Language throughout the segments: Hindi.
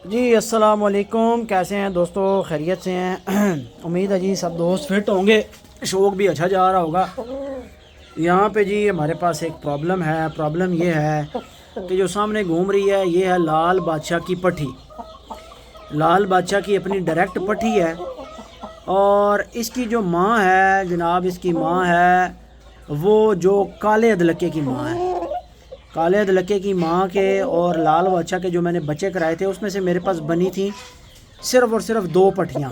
जी अस्सलाम वालेकुम। कैसे हैं दोस्तों? खैरियत से हैं? उम्मीद है जी सब दोस्त फिट होंगे, शौक भी अच्छा जा रहा होगा। यहाँ पे जी हमारे पास एक प्रॉब्लम है। प्रॉब्लम ये है कि जो सामने घूम रही है ये है लाल बादशाह की पट्टी। लाल बादशाह की अपनी डायरेक्ट पट्टी है और इसकी जो माँ है जनाब, इसकी माँ है वो जो काले अदलके की माँ है। काले अदलके की माँ के और लाल बादशाह के जो मैंने बच्चे कराए थे उसमें से मेरे पास बनी थी सिर्फ़ और सिर्फ 2 पट्टियाँ।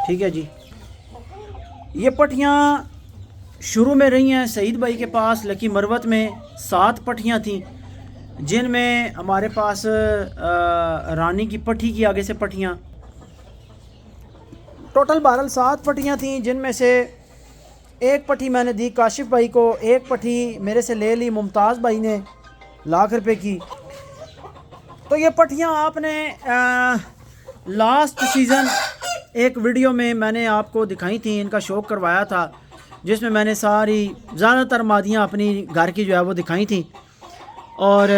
ठीक है जी। ये पट्टियाँ शुरू में रही हैं सईद भाई के पास लकी मरवत में 7 पट्टियाँ थीं, जिनमें हमारे पास रानी की पट्टी की आगे से पट्टियाँ टोटल बहरहाल 7 पट्टियाँ थीं, जिनमें से एक पट्टी मैंने दी काशिफ भाई को, एक पट्टी मेरे से ले ली मुमताज़ भाई ने ₹1,00,000 की। तो ये पट्टियाँ आपने लास्ट सीज़न एक वीडियो में मैंने आपको दिखाई थी, इनका शौक करवाया था, जिसमें मैंने सारी ज़्यादातर मादियाँ अपनी घर की जो है वो दिखाई थी और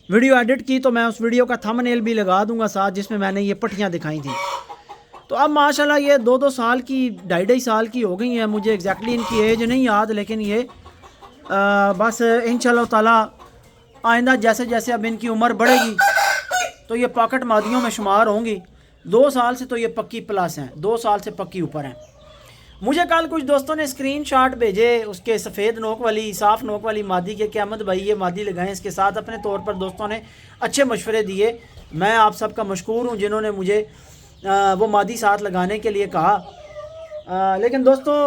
वीडियो एडिट की। तो मैं उस वीडियो का थंबनेल भी लगा दूंगा साथ, जिसमें मैंने ये पट्टियाँ दिखाई थी। तो अब माशाल्लाह ये 2-2 साल की, 2.5 साल की हो गई हैं। मुझे एग्जैक्टली इनकी एज नहीं याद, लेकिन ये बस इंशाल्लाह ताला आइंदा जैसे जैसे अब इनकी उम्र बढ़ेगी तो ये पॉकेट मादियों में शुमार होंगी। 2 साल से तो ये पक्की प्लस हैं, 2 साल से पक्की ऊपर हैं। मुझे कल कुछ दोस्तों ने स्क्रीनशॉट भेजे उसके सफ़ेद नोक वाली, साफ़ नोक वाली मादी के, कि अहमद भाई ये मादी लगाएं इसके साथ। अपने तौर पर दोस्तों ने अच्छे मशवरे दिए, मैं आप सबका मशकूर हूँ जिन्होंने मुझे वो मादी साथ लगाने के लिए कहा। लेकिन दोस्तों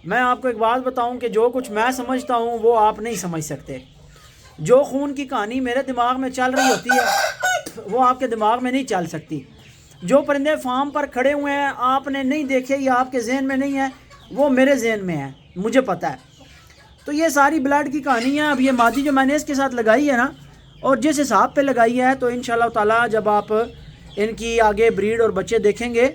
मैं आपको एक बात बताऊं कि जो कुछ मैं समझता हूं वो आप नहीं समझ सकते। जो खून की कहानी मेरे दिमाग में चल रही होती है वो आपके दिमाग में नहीं चल सकती। जो परिंदे फार्म पर खड़े हुए हैं आपने नहीं देखे या आपके जहन में नहीं है, वो मेरे जहन में है, मुझे पता है। तो ये सारी ब्लड की कहानी है। अब ये मादी जो मैंने इसके साथ लगाई है ना, और जिस हिसाब पे लगाई है, तो इंशाल्लाह ताला जब आप इनकी आगे ब्रीड और बच्चे देखेंगे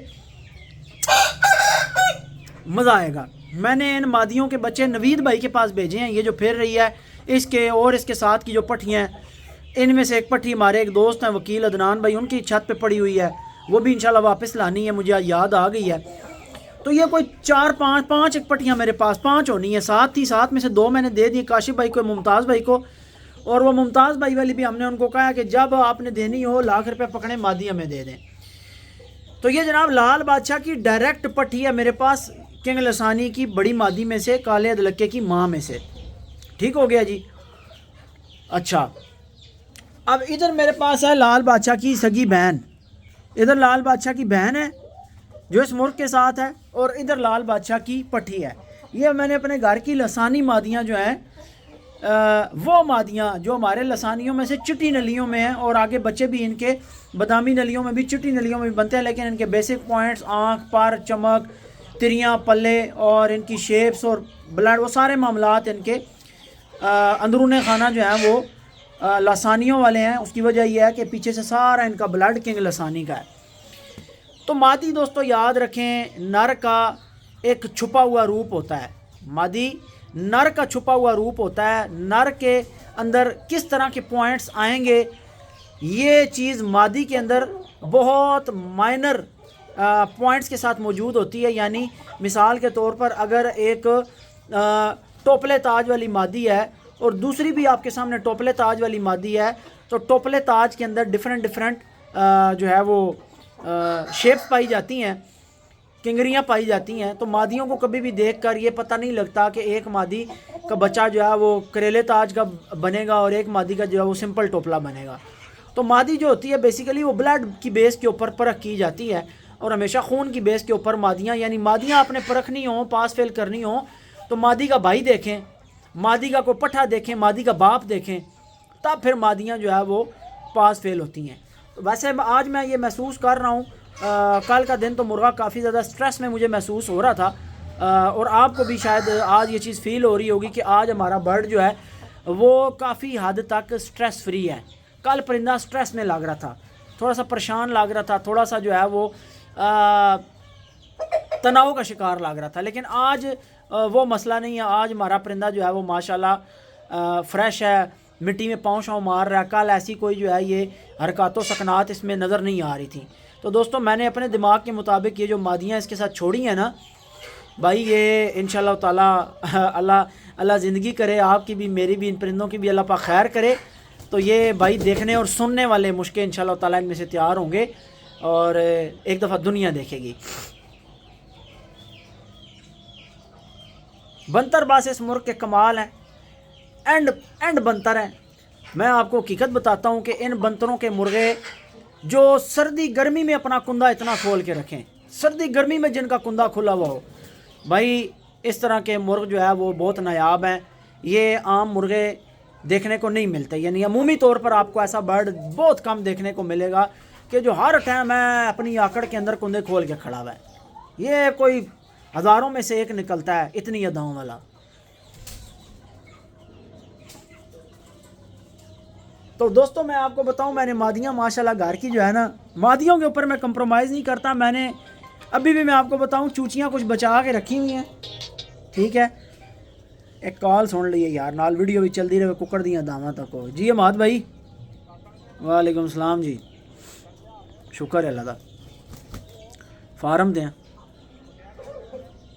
मज़ा आएगा। मैंने इन मादियों के बच्चे नवीद भाई के पास भेजे हैं। ये जो फिर रही है इसके और इसके साथ की जो पट्टियाँ हैं, इनमें से एक पट्टी हमारे एक दोस्त हैं वकील अदनान भाई, उनकी छत पे पड़ी हुई है, वो भी इंशाल्लाह वापस लानी है, मुझे याद आ गई है। तो ये कोई 4-5 एक पट्टियाँ मेरे पास 5 होनी है। 7 थी, 7 में से 2 मैंने दे दी काशिफ भाई को, मुमताज़ भाई को। और वो मुमताज़ भाई वाली भी हमने उनको कहा कि जब आपने देनी हो ₹1,00,000 पकड़े मादी हमें दे दें। तो ये जनाब लाल बादशाह की डायरेक्ट पट्टी है मेरे पास, किंग लसानी की बड़ी मादी में से, काले अदलके की माँ में से। ठीक हो गया जी। अच्छा, अब इधर मेरे पास है लाल बादशाह की सगी बहन। इधर लाल बादशाह की बहन है जो इस मुर्ग के साथ है, और इधर लाल बादशाह की पट्टी है। ये मैंने अपने घर की लसानी मादियाँ जो हैं वो मादियाँ जो हमारे लसानियों में से चिट्टी नलियों में हैं, और आगे बच्चे भी इनके बादामी नलियों में भी, चिट्टी नलियों में भी बनते हैं। लेकिन इनके बेसिक पॉइंट्स आँख, पर, चमक, तिरियाँ, पल्ले और इनकी शेप्स और ब्लड, वो सारे मामलात इनके अंदरून खाना जो है वो लसानियों वाले हैं। उसकी वजह यह है कि पीछे से सारा इनका ब्लड किंग लसानी का है। तो मादी दोस्तों याद रखें, नर का एक छुपा हुआ रूप होता है। मादी नर का छुपा हुआ रूप होता है। नर के अंदर किस तरह के पॉइंट्स आएंगे, ये चीज़ मादी के अंदर बहुत माइनर पॉइंट्स के साथ मौजूद होती है। यानी मिसाल के तौर पर अगर एक टोपले ताज वाली मादी है और दूसरी भी आपके सामने टोपले ताज वाली मादी है, तो टोपले ताज के अंदर डिफरेंट जो है वो शेप्स पाई जाती हैं, किंगरियाँ पाई जाती हैं। तो मादियों को कभी भी देखकर ये पता नहीं लगता कि एक मादी का बच्चा जो है वो करेले ताज का बनेगा और एक मादी का जो है वो सिंपल टोपला बनेगा। तो मादी जो होती है बेसिकली वो ब्लड की बेस के ऊपर परख की जाती है, और हमेशा खून की बेस के ऊपर मादियाँ, यानी मादियाँ आपने परखनी हो, पास फेल करनी हो, तो मादी का भाई देखें, मादी का को पट्ठा देखें, मादी का बाप देखें, तब फिर मादियाँ जो है वो पास फेल होती हैं। तो वैसे आज मैं ये महसूस कर रहा हूँ, कल का दिन तो मुर्गा काफ़ी ज़्यादा स्ट्रेस में मुझे महसूस हो रहा था, और आपको भी शायद आज ये चीज़ फ़ील हो रही होगी कि आज हमारा बर्ड जो है वो काफ़ी हद तक स्ट्रेस फ्री है। कल परिंदा स्ट्रेस में लग रहा था, थोड़ा सा परेशान लग रहा था, थोड़ा सा जो है वो तनाव का शिकार लग रहा था। लेकिन आज वो मसला नहीं है। आज हमारा परिंदा जो है वो माशाल्लाह फ्रेश है, मिट्टी में पाँव शाँव मार रहा है। कल ऐसी कोई जो है ये हरकत व सकनात इसमें नज़र नहीं आ रही थी। तो दोस्तों मैंने अपने दिमाग के मुताबिक ये जो मादियाँ इसके साथ छोड़ी हैं ना भाई, ये इंशाल्लाह ताला अल्लाह ज़िंदगी करे, आपकी भी मेरी भी, इन परिंदों की भी अल्लाह पाक खैर करे। तो ये भाई देखने और सुनने वाले मुश्किल इंशाल्लाह ताला इनमें से तैयार होंगे और एक दफ़ा दुनिया देखेगी। बंतरबाज इस मुर्ग के कमाल हैं, एंड बंतर है। मैं आपको हकीकत बताता हूँ कि इन बंतरों के मुर्गे जो सर्दी गर्मी में अपना कुंदा इतना खोल के रखें, सर्दी गर्मी में जिनका कुंदा खुला हुआ हो, भाई इस तरह के मुर्ग जो है वो बहुत नायाब हैं। ये आम मुर्गे देखने को नहीं मिलते, यानी अमूमी तौर पर आपको ऐसा बर्ड बहुत कम देखने को मिलेगा कि जो हर टाइम है अपनी आकड़ के अंदर कुंदे खोल के खड़ा हुआ है। ये कोई हज़ारों में से एक निकलता है इतनी अदाओं वाला। तो दोस्तों मैं आपको बताऊं, मैंने मादियाँ माशाल्लाह घर की जो है ना, मादियों के ऊपर मैं कंप्रोमाइज़ नहीं करता। मैंने अभी भी मैं आपको बताऊं चूचियाँ कुछ बचा के रखी हुई हैं, ठीक है। एक कॉल सुन ली यार, नाल वीडियो भी चलती रहे, कुकड़ दियाँ दावा तक हो जी। अमाद भाई वालेकुम सलाम जी, शुक्र है अल्लाह दा। फार्म दें,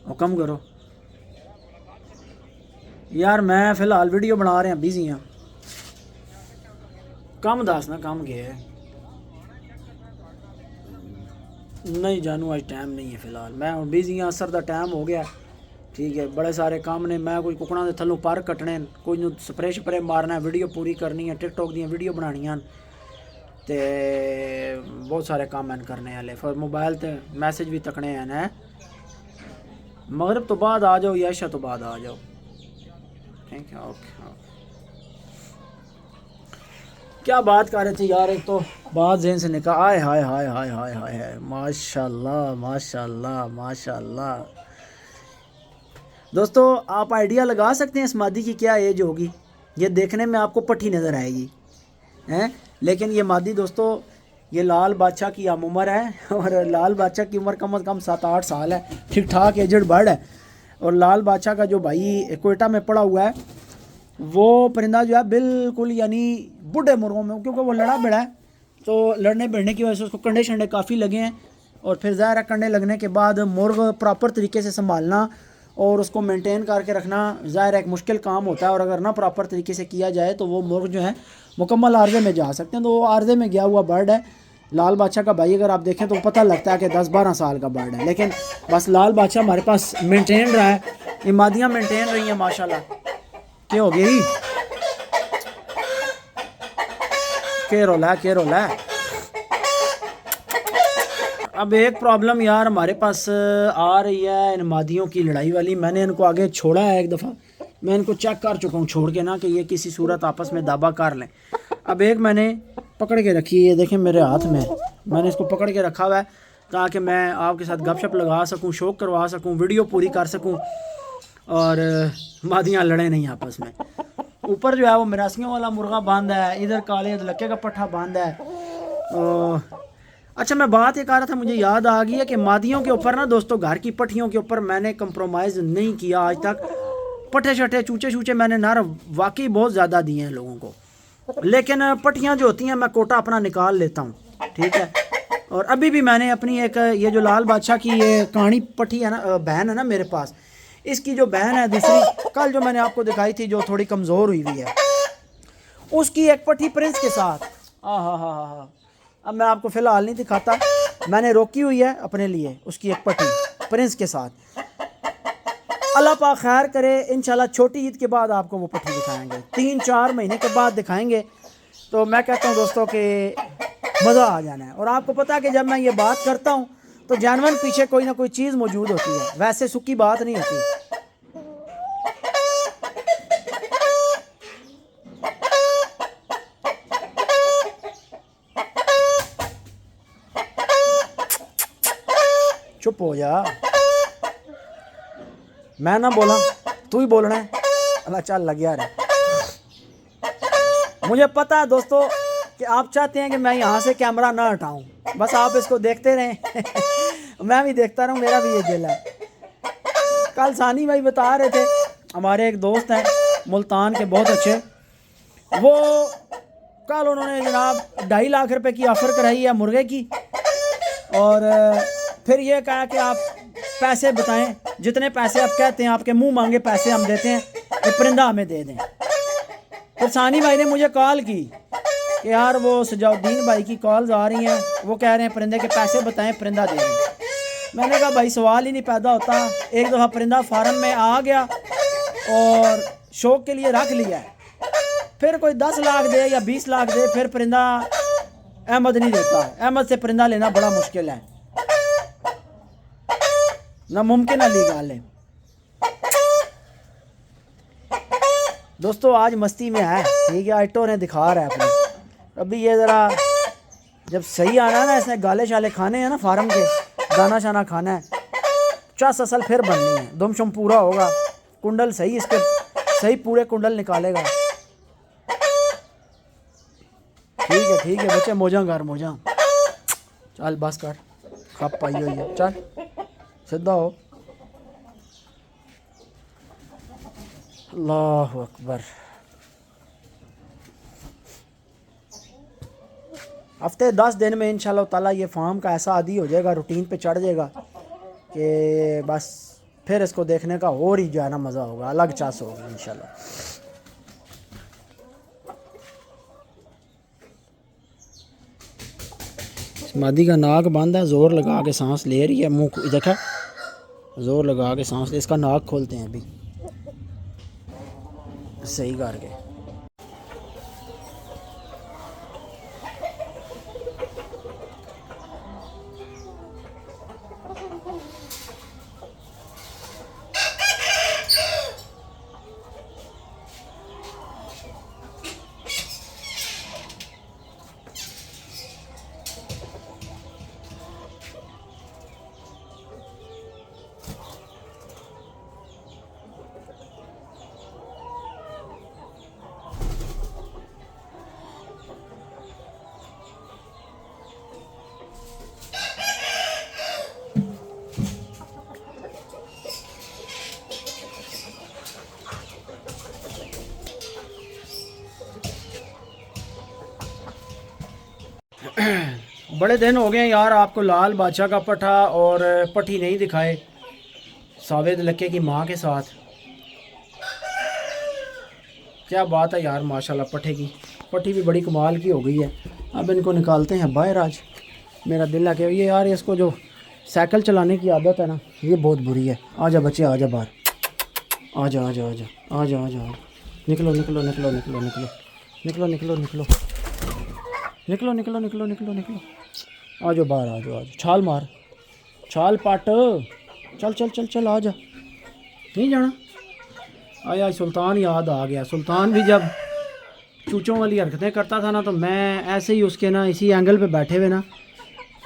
हुक्म करो यार। मैं फ़िलहाल वीडियो बना रहे हैं, बिजी हैं। कम दस ना कम गए नहीं जानू, आज टाइम नहीं है फ़िलहाल, मैं बिजी हाँ। असर का टाइम हो गया, ठीक है। बड़े सारे काम ने, मैं कोई कुकड़ा के थलों पर कटने, कोई स्प्रे शप्रे मारना, वीडियो पूरी करनी है, टिकटॉक दी वीडियो बनानियां, तो बहुत सारे काम हैं करने वाले। फिर मोबाइल ते मैसेज भी तकने हैं। मगरब तो बाद आ जाओ या इशा तो बाद आ जाओ, ठीक है। ओके क्या बात कर रहे थे यार, एक तो बात ज़हन से निकाल। आए हाय हाय हाय हाय हाय हाय, माशाल्लाह माशाल्लाह माशाल्लाह। दोस्तों आप आइडिया लगा सकते हैं इस मादी की क्या एज होगी। ये देखने में आपको पट्टी नज़र आएगी हैं, लेकिन ये मादी दोस्तों ये लाल बादशाह की आम उम्र है, और लाल बादशाह की उम्र कम से कम 7-8 साल है, ठीक ठाक एजड बर्ड है। और लाल बादशाह का जो भाई कोयटा में पड़ा हुआ है, वो परिंदा जो है बिल्कुल यानी बूढ़े मुर्गों में, क्योंकि वो लड़ा बड़ा है, तो लड़ने भिड़ने की वजह से उसको कंडे शंडे काफ़ी लगे हैं। और फिर ज़ाहिर है कंडे लगने के बाद मुर्ग प्रॉपर तरीके से संभालना और उसको मेंटेन करके रखना ज़ाहिर एक मुश्किल काम होता है। और अगर ना प्रॉपर तरीके से किया जाए तो वो मुर्ग जो है मुकम्मल आर्जे में जा सकते हैं। तो वो आर्जे में गया हुआ बर्ड है लाल बादशाह का भाई। अगर आप देखें तो पता लगता है कि 10-12 साल का बर्ड है, लेकिन बस लाल बादशाह हमारे पास मेंटेन रहा है, इमादियाँ मेंटेन रही हैं माशाल्लाह। क्या हो गई, क्या रोला है। अब एक प्रॉब्लम यार हमारे पास आ रही है इन मादियों की लड़ाई वाली। मैंने इनको आगे छोड़ा है एक दफ़ा, मैं इनको चेक कर चुका हूँ छोड़ के ना, कि ये किसी सूरत आपस में दावा कर लें। अब एक मैंने पकड़ के रखी है, देखें मेरे हाथ में, मैंने इसको पकड़ के रखा हुआ है ताकि मैं आपके साथ गपशप लगा सकूँ, शौक करवा सकूँ, वीडियो पूरी कर सकूँ और मादियाँ लड़े नहीं आपस में। ऊपर जो है वो मिरासियों वाला मुर्गा बांधा है, इधर काले लक्के का पट्ठा बांधा है। अच्छा मैं बात ये कह रहा था, मुझे याद आ गई है कि मादियों के ऊपर ना दोस्तों, घर की पट्टियों के ऊपर मैंने कंप्रोमाइज़ नहीं किया आज तक। पट्टे शट्टे चूचे चूचे मैंने नर वाकई बहुत ज़्यादा दिए हैं लोगों को, लेकिन पट्टियाँ जो होती हैं मैं कोटा अपना निकाल लेता हूँ, ठीक है। और अभी भी मैंने अपनी एक ये जो लाल बादशाह की ये कहानी पट्टी है ना, बहन है ना मेरे पास, इसकी जो बहन है दूसरी, कल जो मैंने आपको दिखाई थी जो थोड़ी कमज़ोर हुई हुई है, उसकी एक पट्टी प्रिंस के साथ। हाँ, अब मैं आपको फ़िलहाल नहीं दिखाता, मैंने रोकी हुई है अपने लिए उसकी एक पट्टी प्रिंस के साथ। अल्लाह पाक खैर करे, इंशाल्लाह छोटी ईद के बाद आपको वो पट्टी दिखाएंगे, 3-4 महीने के बाद दिखाएंगे। तो मैं कहता हूँ दोस्तों कि मज़ा आ जाना है। और आपको पता है कि जब मैं ये बात करता हूँ तो जानवर पीछे कोई ना कोई चीज़ मौजूद होती है, वैसे सुखी बात नहीं होती। चुप हो जा, मैं ना बोला, तू ही बोलना है। अल्लाह चल लग यार, मुझे पता है दोस्तों कि आप चाहते हैं कि मैं यहाँ से कैमरा ना हटाऊं, बस आप इसको देखते रहें मैं भी देखता रहूं, मेरा भी ये दिल है। कल सानी भाई बता रहे थे, हमारे एक दोस्त हैं मुल्तान के बहुत अच्छे, वो कल उन्होंने जनाब 2.5 लाख रुपए की ऑफ़र कराई है मुर्गे की, और फिर ये कहा कि आप पैसे बताएं, जितने पैसे आप कहते हैं, आपके मुंह मांगे पैसे हम देते हैं, ये परिंदा हमें दे दें। फिर सानी भाई ने मुझे कॉल की कि यार वो सजाउद्दीन भाई की कॉल्स आ रही हैं, वो कह रहे हैं परिंदे के पैसे बताएं, परिंदा दे दें। मैंने कहा भाई सवाल ही नहीं पैदा होता। एक दफ़ा परिंदा फार्म में आ गया और शौक के लिए रख लिया है, फिर कोई 10 लाख दे या 20 लाख दे, फिर परिंदा अहमद नहीं देता। अहमद से परिंदा लेना बड़ा मुश्किल है, नामुमकिन वाली गल है। दोस्तों आज मस्ती में है, ठीक है, आइटो ने दिखा रहा है अपनी। अभी ये ज़रा जब सही आना ना, ऐसे गाले शाले खाने हैं ना फार्म के, दाना शाना खाना है, 50 असल फिर बननी है, दुमशुम पूरा होगा, कुंडल सही, इसके सही पूरे कुंडल निकालेगा। ठीक है बच्चे, मौजा कर मौजा, चल बस कर, खप पाई हुई है, चल सीधा हो। अल्लाह अकबर। हफ्ते 10 दिन में इंशाल्लाह ताला ये फार्म का ऐसा आदी हो जाएगा, रूटीन पे चढ़ जाएगा कि बस फिर इसको देखने का और ही जो है ना मज़ा होगा, अलग चास होगा इंशाल्लाह। मादी का नाक बंद है, ज़ोर लगा के सांस ले रही है, मुंह देखा, ज़ोर लगा के सांस ले, इसका नाक खोलते हैं अभी सही करके। बड़े दिन हो गए यार, आपको लाल बादशाह का पठा और पठी नहीं दिखाए सावेद लक्के की माँ के साथ। क्या बात है यार, माशाल्लाह पठे की पठी भी बड़ी कमाल की हो गई है। अब इनको निकालते हैं बाहर। आज मेरा दिल है कि ये यार, इसको जो साइकिल चलाने की आदत है ना, ये बहुत बुरी है। आजा बच्चे, आजा बाहर, आजा आजा आजा आजा आजा, निकलो निकलो निकलो निकलो निकलो निकलो निकलो निकलो निकलो निकलो निकलो निकलो निकलो, आ जाओ बाहर, आ जाओ, छाल मार, छाल पाट, चल चल चल चल, आ जा, नहीं जाना। आया सुल्तान याद आ गया। सुल्तान भी जब चूचों वाली हरकतें करता था ना, तो मैं ऐसे ही उसके ना इसी एंगल पे बैठे हुए ना,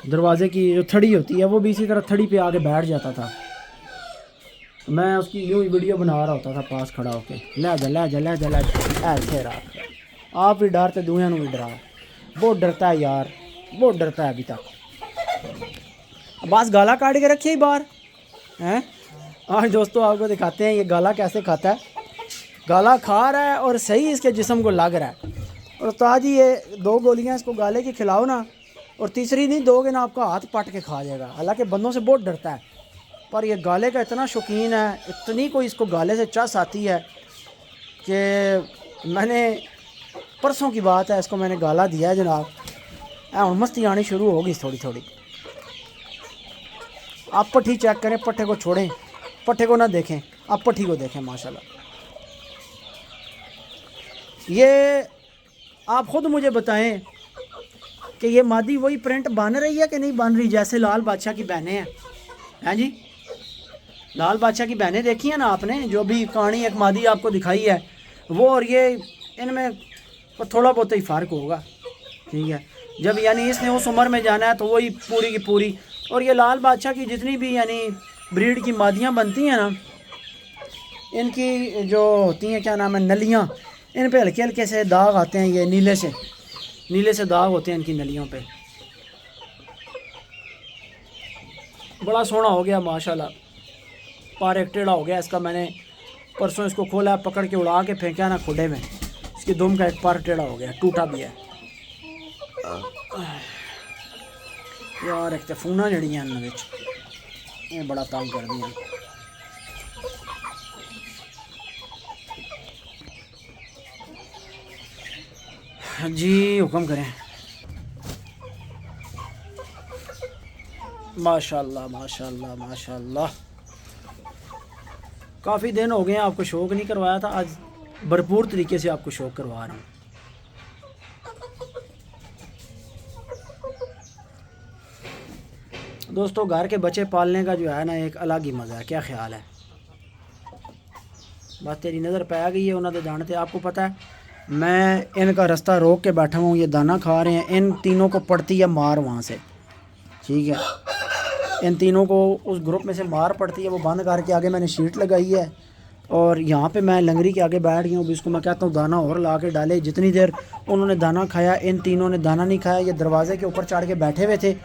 दरवाज़े की जो थड़ी होती है वो भी इसी तरह थड़ी पे आके बैठ जाता था। मैं उसकी यूँ ही वीडियो बना रहा होता था पास खड़ा होके, ले जा ले जा ले जा ले जा, ऐसे रहा। आप भी डरते, दुनिया भी डरा, बहुत डरता है यार, बहुत डरता है अभी तक। बस गाला काट के रखिए ही बाहर हैं। आज दोस्तों आपको दिखाते हैं ये गाला कैसे खाता है। गाला खा रहा है और सही इसके जिस्म को लग रहा है। और उस्ताद जी ये 2 गोलियां इसको गाले की खिलाओ ना, और तीसरी नहीं दोगे ना, आपका हाथ पट के खा जाएगा। हालांकि बंदों से बहुत डरता है, पर ये गाले का इतना शौकीन है, इतनी कोई इसको गाले से चस आती है कि मैंने परसों की बात है, इसको मैंने गाला दिया है जनाब। और मस्ती आनी शुरू होगी थोड़ी थोड़ी। आप पट्ठी चेक करें, पट्ठे को छोड़ें, पट्ठे को ना देखें, आप पट्ठी को देखें। माशाल्लाह ये आप ख़ुद मुझे बताएं कि ये मादी वही प्रिंट बन रही है कि नहीं बन रही, जैसे लाल बादशाह की बहनें हैं जी। लाल बादशाह की बहनें देखी हैं ना आपने, जो भी कहानी एक मादी आपको दिखाई है वो, और ये इनमें थोड़ा बहुत ही फ़र्क होगा, ठीक है। जब यानी इसने उस उम्र में जाना है तो वही पूरी की पूरी। और ये लाल बादशाह की जितनी भी यानी ब्रीड की मादियाँ बनती हैं ना, इनकी जो होती हैं क्या नाम है, नलियाँ, इन पे हल्के हल्के से दाग आते हैं, ये नीले से दाग होते हैं इनकी नलियों पे। बड़ा सोना हो गया माशाल्लाह, पार एक टेढ़ा हो गया इसका। मैंने परसों इसको खोला, पकड़ के उड़ा के फेंका ना खुडे में, इसकी दुम का एक पार टेढ़ा हो गया, टूटा भी है। यार एक तो फोना जड़ियां ये बड़ा तंग कर दिया। जी हुक्म करें। माशाल्लाह माशाल्लाह माशाल्लाह। काफ़ी दिन हो गए हैं आपको शौक़ नहीं करवाया था, आज भरपूर तरीके से आपको शौक़ करवा रहा हूँ। दोस्तों घर के बच्चे पालने का जो है ना एक अलग ही मज़ा है, क्या ख्याल है? बस तेरी नज़र पै गई है उन्होंने जानते। आपको पता है मैं इनका रास्ता रोक के बैठा हूँ, ये दाना खा रहे हैं। इन तीनों को पड़ती है मार वहाँ से, ठीक है। इन तीनों को उस ग्रुप में से मार पड़ती है, वो बंद करके आगे मैंने शीट लगाई है और यहाँ पे मैं लंगरी के आगे बैठ गया हूँ। इसको मैं कहता हूँ दाना और ला के डाले। जितनी देर उन्होंने दाना खाया, इन तीनों ने दाना नहीं खाया, ये दरवाज़े के ऊपर चढ़ के बैठे हुए थे।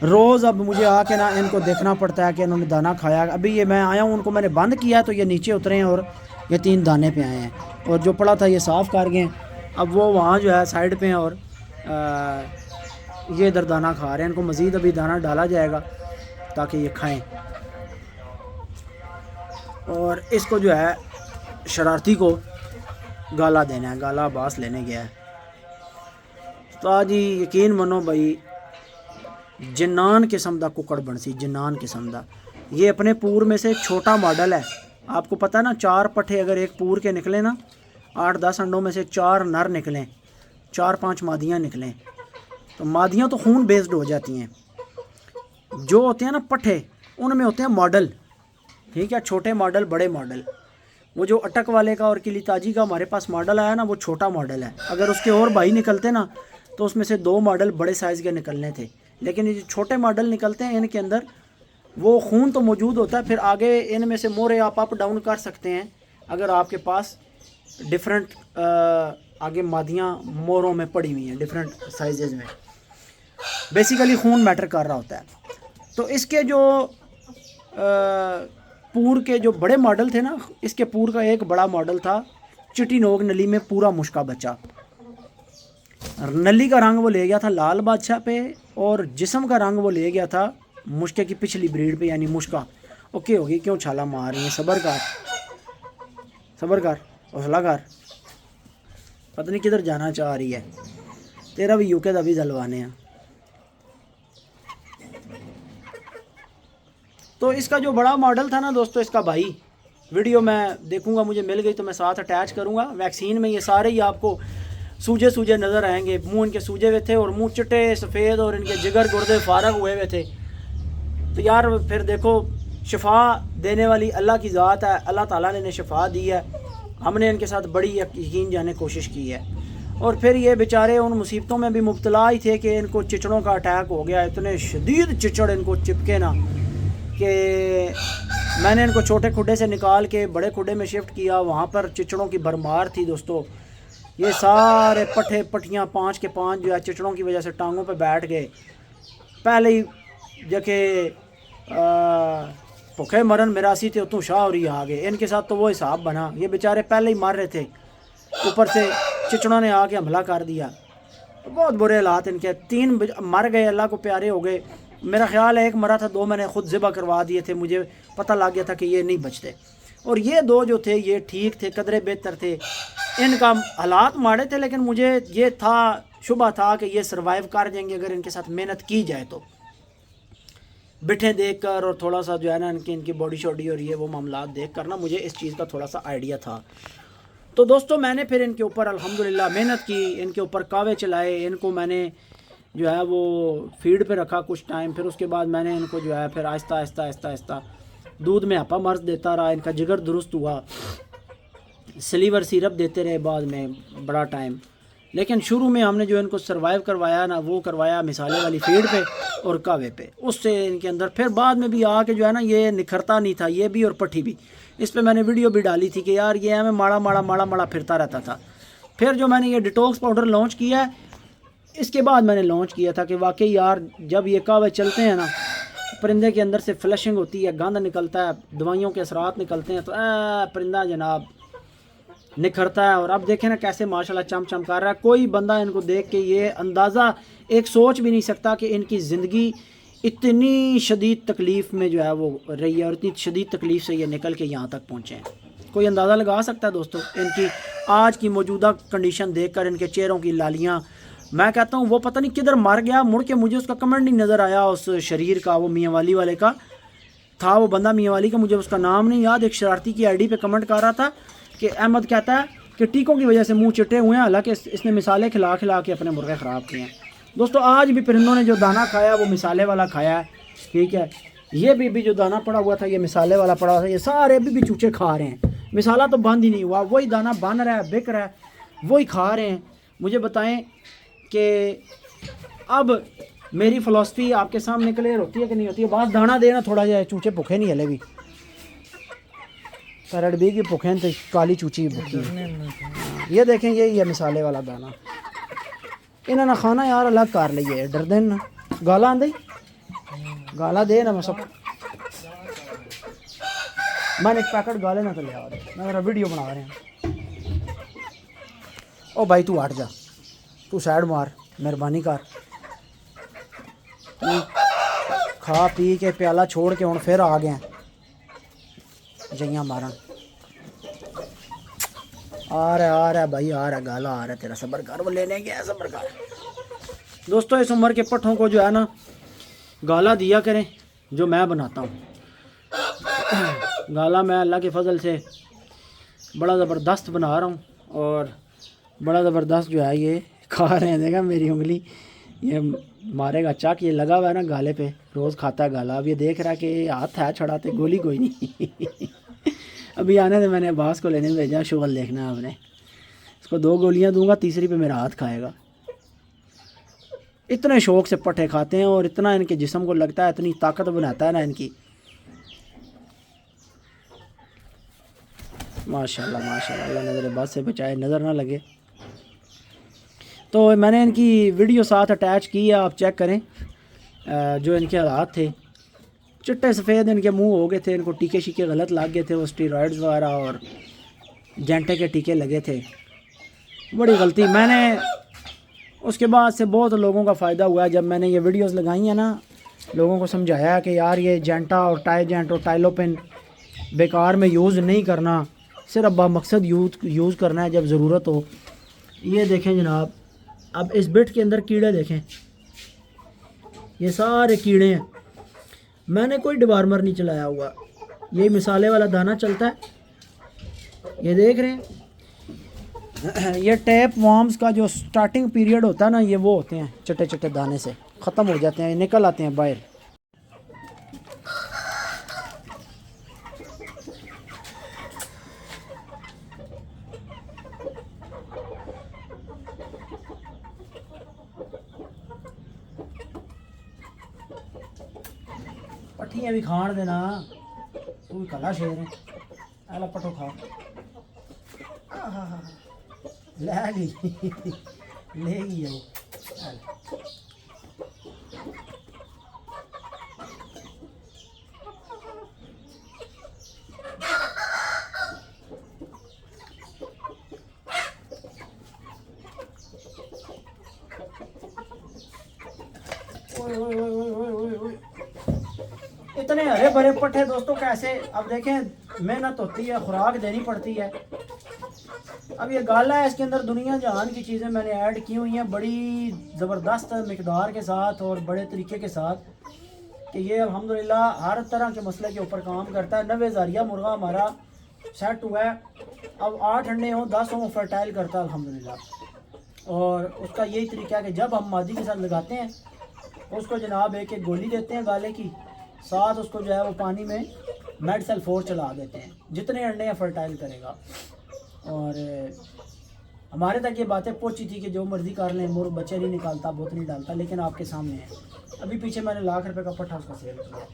रोज़ अब मुझे आके ना इनको देखना पड़ता है कि इन्होंने दाना खाया। अभी ये मैं आया हूँ, उनको मैंने बंद किया तो ये नीचे उतरे हैं और ये 3 दाने पे आए हैं और जो पड़ा था ये साफ़ कर गए। अब वो वहाँ जो है साइड पे हैं और ये इधर दाना खा रहे हैं। इनको मज़ीद अभी दाना डाला जाएगा ताकि ये खाएं। और इसको जो है शरारती को गाला देना है, गाला अब्बास लेने गया है। तो आज ही यकीन मनो भाई जन्नान किस्म का कुकड़ बनसी, जन्नान किस्म का। ये अपने पूर में से छोटा मॉडल है। आपको पता है ना 4 पट्ठे अगर एक पूर के निकले ना, 8-10 अंडों में से 4 नर निकलें, 4-5 मादियाँ निकलें, तो मादियाँ तो खून बेस्ड हो जाती हैं। जो होते हैं ना पट्ठे उनमें होते हैं मॉडल, ठीक है, छोटे मॉडल बड़े मॉडल। वो जो अटक वाले का और किलीताजी का हमारे पास मॉडल आया ना, वो छोटा मॉडल है। अगर उसके और भाई निकलते ना तो उसमें से 2 मॉडल बड़े साइज़ के निकलने थे, लेकिन ये जो छोटे मॉडल निकलते हैं इनके अंदर वो खून तो मौजूद होता है। फिर आगे इनमें से मोरे आप अप डाउन कर सकते हैं अगर आपके पास डिफरेंट आगे मादियाँ मोरों में पड़ी हुई हैं डिफरेंट साइजेज़ में। बेसिकली खून मैटर कर रहा होता है। तो इसके जो पूर के जो बड़े मॉडल थे ना, इसके पूर का एक बड़ा मॉडल था चिटी नोक नली में पूरा मुश्का बच्चा। नली का रंग वो ले गया था लाल बादशाह पे और जिस्म का रंग वो ले गया था मुश्के की पिछली ब्रीड पे, यानी मुश्का। ओके होगी, क्यों छाला मार रही है? सबर कर, सबर कर, हौसला कर। पता नहीं किधर जाना चाह रही है, तेरा भी यूके का भी जलवाने हैं। तो इसका जो बड़ा मॉडल था ना दोस्तों, इसका भाई, वीडियो मैं देखूंगा, मुझे मिल गई तो मैं साथ अटैच करूंगा। वैक्सीन में ये सारे ही आपको सूजे सूजे नज़र आएंगे। मुंह इनके सूजे हुए थे और मुंह चिट्टे सफ़ेद और इनके जिगर गुर्दे फारग हुए हुए थे। तो यार फिर देखो, शिफा देने वाली अल्लाह की ज़ात है, अल्लाह ताला ने शिफा दी है। हमने इनके साथ बड़ी यकीन जाने कोशिश की है। और फिर ये बेचारे उन मुसीबतों में भी मुब्तला ही थे कि इनको चिचड़ों का अटैक हो गया। इतने शदीद चिचड़ इनको चिपके ना कि मैंने इनको छोटे खुडे से निकाल के बड़े खुडे में शिफ्ट किया। वहाँ पर चिचड़ों की भरमार थी दोस्तों। ये सारे पट्ठे पट्टियाँ 5 के 5 जो है चिचड़ों की वजह से टांगों पे बैठ गए। पहले ही जके भुखे मरन मिरासी थे उतू शाह और ही आ गए। इनके साथ तो वो हिसाब बना, ये बेचारे पहले ही मर रहे थे, ऊपर से चिचड़ों ने आके हमला कर दिया। बहुत बुरे हालात इनके। 3 मर गए, अल्लाह को प्यारे हो गए। मेरा ख्याल है 1 मरा था, 2 मैंने खुद ज़िबा करवा दिए थे। मुझे पता लग गया था कि ये नहीं बचते। और ये 2 जो थे ये ठीक थे, कदरे बेहतर थे। इनका हालात माड़े थे, लेकिन मुझे ये था, शुबा था कि ये सर्वाइव कर जाएंगे अगर इनके साथ मेहनत की जाए। तो बिठे देख कर और थोड़ा सा जो है ना इनकी बॉडी शॉडी और ये वो मामला देख कर ना मुझे इस चीज़ का थोड़ा सा आइडिया था। तो दोस्तों मैंने फिर इनके ऊपर अल्हम्दुलिल्लाह मेहनत की, इनके ऊपर कावे चलाए। इनको मैंने जो है वो फीड पे रखा कुछ टाइम। फिर उसके बाद मैंने इनको जो है फिर आहिस्ता आहिस्ता आहिस्ता आहिस्ता दूध में आपा मर्ज देता रहा। इनका जिगर दुरुस्त हुआ, स्लीवर सिरप देते रहे बाद में बड़ा टाइम। लेकिन शुरू में हमने जो इनको सर्वाइव करवाया ना, वो करवाया मिसाले वाली फीड पे और कावे पे। उससे इनके अंदर फिर बाद में भी आके जो है ना ये निखरता नहीं था, ये भी और पट्टी भी। इस पर मैंने वीडियो भी डाली थी कि यार ये हमें माड़ा माड़ा माड़ा माड़ा फिरता रहता था। फिर जो मैंने ये डिटॉक्स पाउडर लॉन्च किया है, इसके बाद मैंने लॉन्च किया था कि वाकई यार जब ये कावे चलते हैं ना, परिंदे के अंदर से फ्लशिंग होती है, गंद निकलता है, दवाइयों के असरात निकलते हैं, तो परिंदा जनाब निखरता है। और अब देखें ना कैसे माशाल्लाह चम चम कर रहा है। कोई बंदा इनको देख के ये अंदाज़ा एक सोच भी नहीं सकता कि इनकी ज़िंदगी इतनी शदीद तकलीफ़ में जो है वो रही है और इतनी शदीद तकलीफ़ से ये निकल के यहाँ तक पहुँचे हैं। कोई अंदाज़ा लगा सकता है दोस्तों इनकी आज की मौजूदा कंडीशन देखकर, इनके चेहरों की लालियाँ। मैं कहता हूँ वो पता नहीं किधर मर गया, मुड़ के मुझे उसका कमेंट नहीं नज़र आया उस शरीर का, वो मियाँ वाली वाले का था वो बंदा मियाँ वाली का, मुझे उसका नाम नहीं याद। एक शरारती की आईडी पे कमेंट कर रहा था कि अहमद कहता है कि टीकों की वजह से मुंह चिट्टे हुए हैं, हालांकि इसने मिसाले खिला खिला के अपने मुर्गे ख़राब किए हैं। दोस्तों आज भी परिंदों ने जो दाना खाया वो मिसाले वाला खाया है, ठीक है। ये भी जो दाना पड़ा हुआ था ये मिसाले वाला पड़ा हुआ था, ये सारे अभी भी चूचे खा रहे हैं। मिसाला तो बंद ही नहीं हुआ, वही दाना बन रहा है, बिक रहा है, वही खा रहे हैं। मुझे बताएं कि अब मेरी फ़िलासफ़ी आपके सामने क्लियर होती है कि नहीं होती है? बस दाना देना थोड़ा जाए, चूचे भूखे नहीं हले भी, पैरट भी की भूखे तो काली चूची भूखी है। ये देखें यही है मिसाले वाला दाना, इन्होंने खाना यार अलग कर लिया, डर देन ना गाला आंदी गाला दे ना, मैं सब मैंने एक पैकेट गाले ना तो लिया, मैं मेरा वीडियो बना रहे हैं। ओ भाई तू हट जा, तू साइड मार, मेहरबानी कर, तू खा पी के प्याला छोड़ के हुण फिर आ गए जइयां मारन। आ रहा भाई आ रहा, गाला आ रहा, तेरा सब्र कर, वो लेने गया, सब्र कर। दोस्तों इस उम्र के पट्ठों को जो है ना गाला दिया करें जो मैं बनाता हूँ। गाला मैं अल्लाह के फजल से बड़ा ज़बरदस्त बना रहा हूँ और बड़ा ज़बरदस्त जो है ये खा रहे हैं। देखा मेरी उंगली, ये मारेगा चाक, ये लगा हुआ है ना गाले पे, रोज़ खाता है गाला। अब ये देख रहा है कि हाथ है छड़ाते, गोली कोई नहीं। अभी आने से मैंने अब्बास को लेने भेजा, शुगल देखना है आपने, इसको 2 गोलियां दूंगा, तीसरी पे मेरा हाथ खाएगा। इतने शौक़ से पट्ठे खाते हैं और इतना इनके जिस्म को लगता है, इतनी ताकत बनाता है ना इनकी, माशाल्लाह माशाल्लाह। अल्लाह नज़र बद से बचाए, नज़र ना लगे। तो मैंने इनकी वीडियो साथ अटैच की है, आप चेक करें जो इनके हालात थे। चिट्टे सफ़ेद इनके मुंह हो गए थे, इनको टीके शीके गलत लग गए थे, वो स्टीरॉइड्स वगैरह और जेंटे के टीके लगे थे, बड़ी गलती। मैंने उसके बाद से बहुत लोगों का फ़ायदा हुआ है, जब मैंने ये वीडियोस लगाई हैं ना, लोगों को समझाया है कि यार ये जेंटा और टाइजेंट और टाइलोपिन बेकार में यूज़ नहीं करना, सिर्फ बामकसद यूज़ करना है जब ज़रूरत हो। ये देखें जनाब, अब इस बिट के अंदर कीड़े देखें, ये सारे कीड़े हैं, मैंने कोई डिवार्मर नहीं चलाया हुआ, यही मिसाले वाला दाना चलता है। ये देख रहे हैं, ये टैप वॉर्म्स का जो स्टार्टिंग पीरियड होता है ना, ये वो होते हैं चटे चटे दाने से ख़त्म हो जाते हैं, निकल आते हैं बाहर। पट्ठियाँ भी खान देना, तू भी कला शेर है, आला पट्ठो खा। ले गई ले गई है वो। इतने हरे भरे पट्टे दोस्तों कैसे, अब देखें मेहनत होती है, खुराक देनी पड़ती है। अब ये गाला है, इसके अंदर दुनिया जहान की चीज़ें मैंने ऐड की हुई हैं बड़ी ज़बरदस्त मिकदार के साथ और बड़े तरीके के साथ, कि ये अल्हम्दुलिल्लाह हर तरह के मसले के ऊपर काम करता है। 90 हज़ारिया मुर्गा हमारा सेट हुआ है, अब 8 अंडे हों 10 हों फर्टाइल करता है अल्हम्दुलिल्लाह। और उसका यही तरीका है कि जब हम मादी के साथ लगाते हैं उसको जनाब एक एक गोली देते हैं गाले की, साथ उसको जो है वो पानी में मेडसेल-4 चला देते हैं, जितने अंडे हैं फर्टाइल करेगा। और हमारे तक ये बातें पहुंची थी कि जो मर्ज़ी कर लें, मुर्ग बच्चे नहीं निकालता, बोत नहीं डालता, लेकिन आपके सामने है। अभी पीछे मैंने ₹1,00,000 का पट्ठा उसका सेल किया।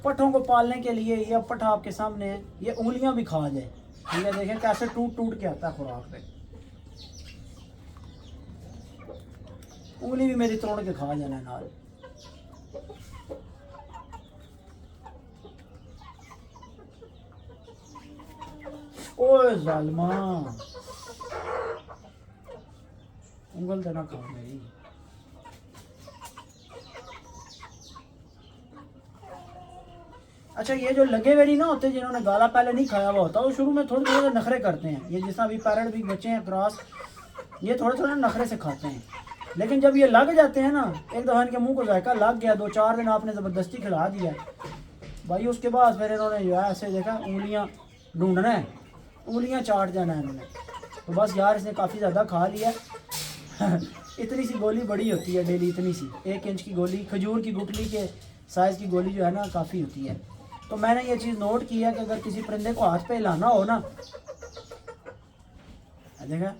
पट्ठों को पालने के लिए ये पट्ठा आपके सामने है, ये उंगलियां भी खा जाए, ये देखें कैसे टूट टूट के आता है खुराक पे, उंगली भी मेरी तोड़ के खा जाना है नाल। ओए जालिमा, उंगल देना खाओ मेरी। अच्छा, ये जो लगे हुए नहीं ना होते, जिन्होंने गाला पहले नहीं खाया हुआ होता, वो शुरू में थोड़े थोड़े नखरे करते हैं। ये जिस अभी पैरेंट भी बच्चे हैं क्रॉस, ये थोड़े थोड़े नखरे से खाते हैं। लेकिन जब ये लग जाते हैं ना, एक दफ़ा इनके मुंह को जायका लग गया, 2-4 दिन आपने ज़बरदस्ती खिला दिया भाई, उसके बाद फिर इन्होंने जो है ऐसे देखा उंगलियां ढूंढना है, उंगलियां चाट जाना है इन्होंने। तो बस यार इसने काफ़ी ज़्यादा खा लिया। इतनी सी गोली बड़ी होती है डेली, इतनी सी 1 इंच की गोली, खजूर की गुठली के साइज़ की गोली जो है ना काफ़ी होती है। तो मैंने ये चीज़ नोट की है कि अगर किसी परिंदे को हाथ पे हिलाना हो ना, देखा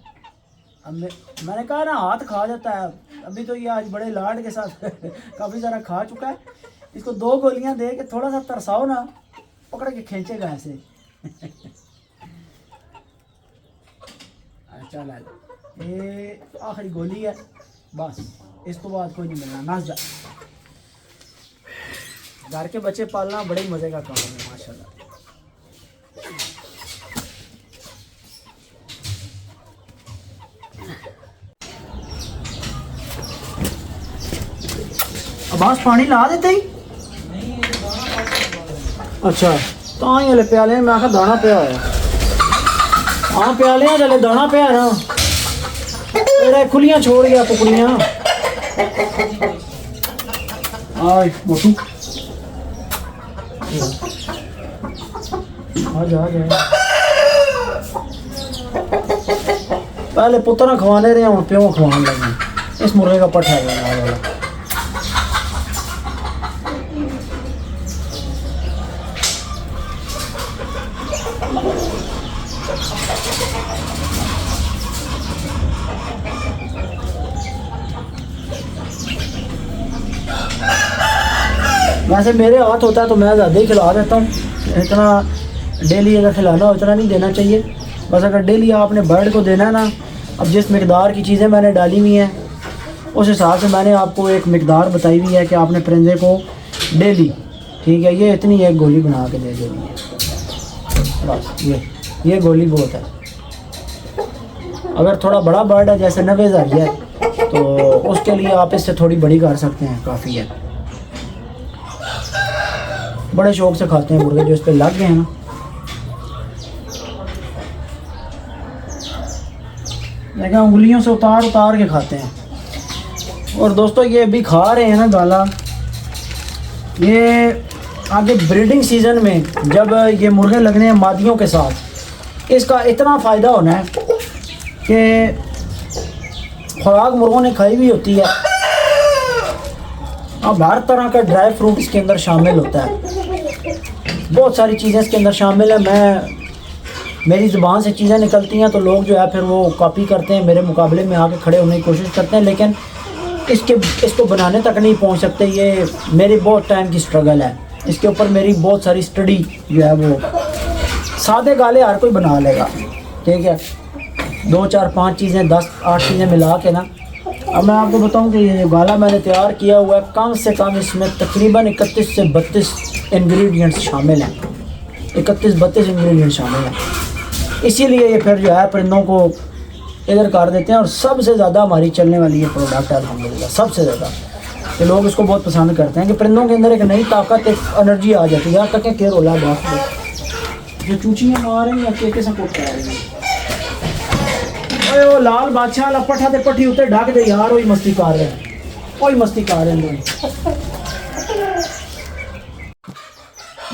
अब मैंने कहा ना हाथ खा जाता है। अभी तो ये आज बड़े लाड के साथ काफ़ी सारा खा चुका है। इसको 2 गोलियां दे के थोड़ा सा तरसाओ ना, पकड़ के खींचेगा ऐसे। चल ये आखिरी गोली है बस, इस तो बाद कोई नहीं मिलना। नाच जा। घर के बच्चे पालना बड़े मज़े का काम है माशाल्लाह। अब्बास पानी ला देते ही। अच्छा तो ये प्याले में आखिर दाना पिया है। हाँ प्याले चले दाना पिया ना, तेरा खुलियां छोड़ गया पुकड़ियाँ। आए मोटू आ जा पहले पुत्र खवाने रहे हूँ प्यो खवाने लगे। इस मुर्गे का पट्ठा है वाला। वैसे मेरे हाथ होता है तो मैं ज़्यादा ही खिला देता हूँ। इतना डेली अगर खिलाना हो इतना नहीं देना चाहिए। बस अगर डेली आपने बर्ड को देना है ना, अब जिस मकदार की चीज़ें मैंने डाली हुई हैं उस हिसाब से मैंने आपको एक मकदार बताई हुई है कि आपने परिंदे को डेली, ठीक है, ये इतनी एक गोली बना के दे देनी है बस। ये गोली बहुत है। अगर थोड़ा बड़ा बर्ड है जैसे 90,000 है तो उसके लिए आप इससे थोड़ी बड़ी कर सकते हैं, काफ़ी है। बड़े शौक से खाते हैं मुर्गे जो इस पे लग गए हैं ना। देखा उंगलियों से उतार उतार के खाते हैं। और दोस्तों ये अभी खा रहे हैं ना गाला, ये आगे ब्रीडिंग सीज़न में जब ये मुर्गे लगने हैं मादियों के साथ, इसका इतना फ़ायदा होना है कि खुराक मुर्गों ने खाई हुई होती है। अब हर तरह का ड्राई फ्रूट इसके अंदर शामिल होता है, बहुत सारी चीज़ें इसके अंदर शामिल है। मेरी ज़ुबान से चीज़ें निकलती हैं तो लोग जो है फिर वो कॉपी करते हैं, मेरे मुकाबले में आके खड़े होने की कोशिश करते हैं, लेकिन इसको बनाने तक नहीं पहुंच सकते। ये मेरी बहुत टाइम की स्ट्रगल है, इसके ऊपर मेरी बहुत सारी स्टडी जो है वो। सादे गाले हर कोई बना लेगा, ठीक है, 2 4 5 चीज़ें 10 8 चीज़ें मिला के ना। अब मैं आपको बताऊं कि ये जो गाला मैंने तैयार किया हुआ है, कम से कम इसमें तकरीबन 31 से 32 इंग्रेडिएंट्स शामिल हैं। 31-32 इंग्रेडिएंट्स शामिल हैं। इसीलिए ये फिर जो है परिंदों को इधर कर देते हैं। और सबसे ज़्यादा हमारी चलने वाली ये प्रोडक्ट है अल्हम्दुलिल्लाह, सबसे ज़्यादा कि लोग इसको बहुत पसंद करते हैं कि परिंदों के अंदर एक नई ताकत, एक एनर्जी आ जाती है। तक केयर हो रहा है बहुत जो चूचियाँ मार रही हैं के सपोर्ट करा रही हैं। ओ लाल बादशाह वाला पट्ठा ते पट्ठी उत्ते ढक दे यार, वही मस्ती कर रहे हैं, वही मस्ती कर रहे हैं।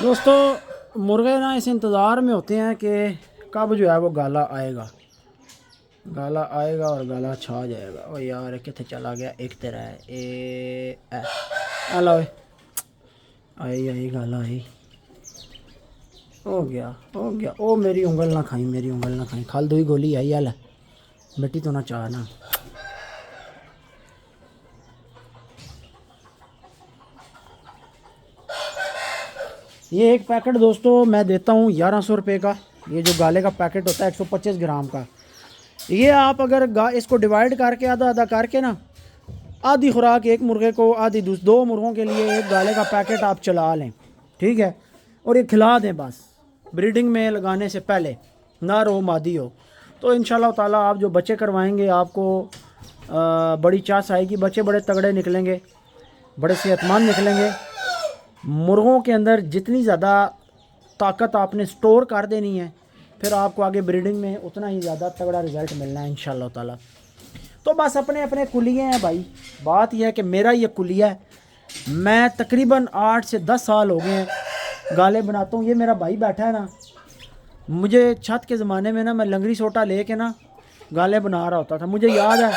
दोस्तों मुर्गे ना इस इंतज़ार में होते हैं कि कब जो है वो गाला आएगा, गाला आएगा और गाला छा जाएगा। ओ यार कितने चला गया, एक तेरा है ए हेलो आई गाला आई, हो गया हो गया। ओ मेरी उंगल ना खाई, मेरी उंगल ना खाई, खाल दुई गोली आई है बेटी तो ना चाह ना। ये एक पैकेट दोस्तों मैं देता हूँ 1100 रुपये का। ये जो गाले का पैकेट होता है 125 ग्राम का, ये आप अगर इसको डिवाइड करके आधा आधा करके ना, आधी खुराक एक मुर्गे को, आधी 2 मुर्गों के लिए एक गाले का पैकेट आप चला लें, ठीक है, और ये खिला दें बस ब्रीडिंग में लगाने से पहले, ना रो मादी हो, तो इंशाल्लाह ताला आप जो बच्चे करवाएंगे आपको बड़ी चास आएगी, बच्चे बड़े तगड़े निकलेंगे, बड़े सेहतमंद निकलेंगे। मुर्गों के अंदर जितनी ज़्यादा ताकत आपने स्टोर कर देनी है, फिर आपको आगे ब्रीडिंग में उतना ही ज़्यादा तगड़ा रिज़ल्ट मिलना है इंशाल्लाह ताला। तो बस अपने अपने कुलिये हैं भाई। बात यह है कि मेरा ये कुलिया है, मैं तकरीबन 8 से 10 साल हो गए हैं गाले बनाता हूँ। ये मेरा भाई बैठा है ना, मुझे छत के ज़माने में ना मैं लंगड़ी सोटा लेके ना गाले बना रहा होता था। मुझे याद है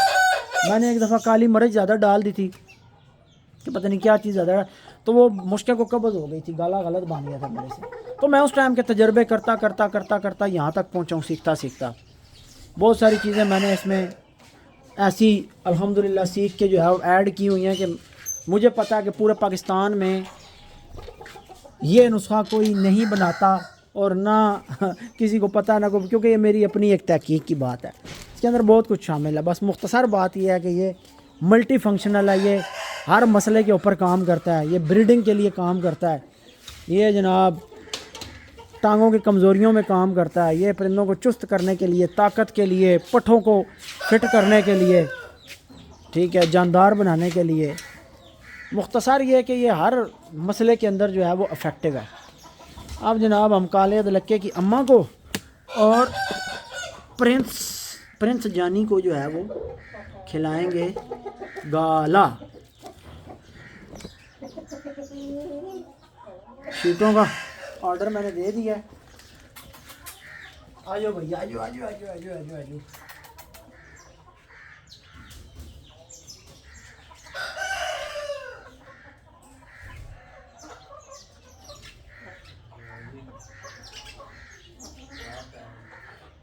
मैंने एक दफ़ा काली मिर्च ज़्यादा डाल दी थी कि पता नहीं क्या चीज़ ज़्यादा, तो वो मुश्किल को कब्ज़ हो गई थी, गाला गलत बन गया था मेरे से। तो मैं उस टाइम के तजर्बे करता करता करता करता यहाँ तक पहुँचा हूँ, सीखता सीखता। बहुत सारी चीज़ें मैंने इसमें ऐसी अल्हम्दुलिल्लाह सीख के जो है ऐड की हुई हैं कि मुझे पता है कि पूरे पाकिस्तान में ये नुस्खा कोई नहीं बनाता और ना किसी को पता ना कोई, क्योंकि ये मेरी अपनी एक तहकीक की बात है। इसके अंदर बहुत कुछ शामिल है। बस मुख्तसर बात यह है कि ये मल्टी फंक्शनल है, ये हर मसले के ऊपर काम करता है, ये ब्रीडिंग के लिए काम करता है, ये जनाब टांगों की कमज़ोरियों में काम करता है, ये परिंदों को चुस्त करने के लिए, ताकत के लिए, पट्ठों को फिट करने के लिए, ठीक है, जानदार बनाने के लिए। मुख्तसर ये है कि ये हर मसले के अंदर जो है वो इफ़ेक्टिव है। अब जनाब हम काले अदलक्के की अम्मा को और प्रिंस जानी को जो है वो खिलाएंगे गाला। शीटों का ऑर्डर मैंने दे दिया है। आ जाओ भैया, आ जाओ आ जाओ आ जाओ आ जाओ आ जाओ आ जाओ।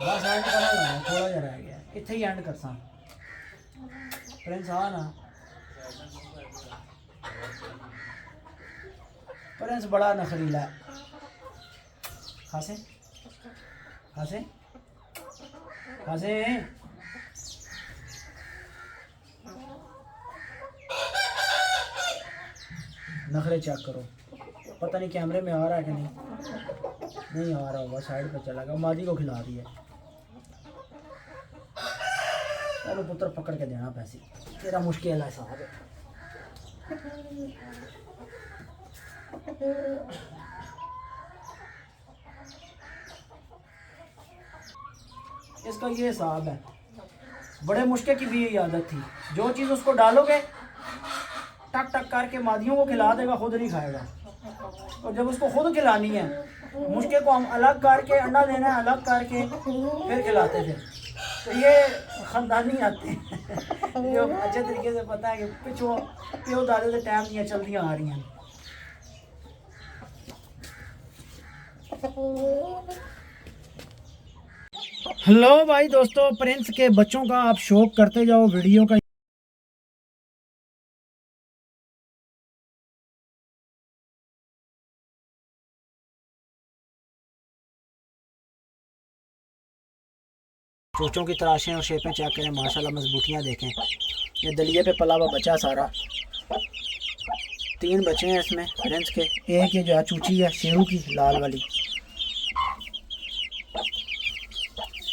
बस एंड करना थोड़ा जहा रह गया, इत्थे ही एंड करसा। प्रिंस आ ना, प्रिंस बड़ा नखरीला है। खासे खासे खासे नखरे चेक करो, पता नहीं कैमरे में आ रहा है कि नहीं आ रहा होगा, साइड पे चला गया। मादी को खिला दिया। चलो पुत्र पकड़ के देना पैसे, तेरा मुश्किल है साहब। इसका ये हिसाब है, बड़े मुश्किल की भी यही आदत थी, जो चीज़ उसको डालोगे टक टक करके मादियों को खिला देगा, खुद नहीं खाएगा। और जब उसको खुद खिलानी है, मुश्किल को हम अलग करके, अंडा देना है अलग करके फिर खिलाते थे। तो ये ख़ानदानी आते हैं जो अच्छे तरीके से पता है कि पिछो प्यो दादे से टाइम दियाँ चलदियाँ आ रही हैं। हेलो भाई दोस्तों, प्रिंस के बच्चों का आप शौक करते जाओ वीडियो का। चोचों की तराशें और शेपें चेक करें, माशाल्लाह मजबूतियाँ देखें। ये दलिए पे पला हुआ बच्चा सारा, 3 बच्चे हैं इसमें प्रिंस के। एक ये जो है चूची है शेरू की लाल वाली।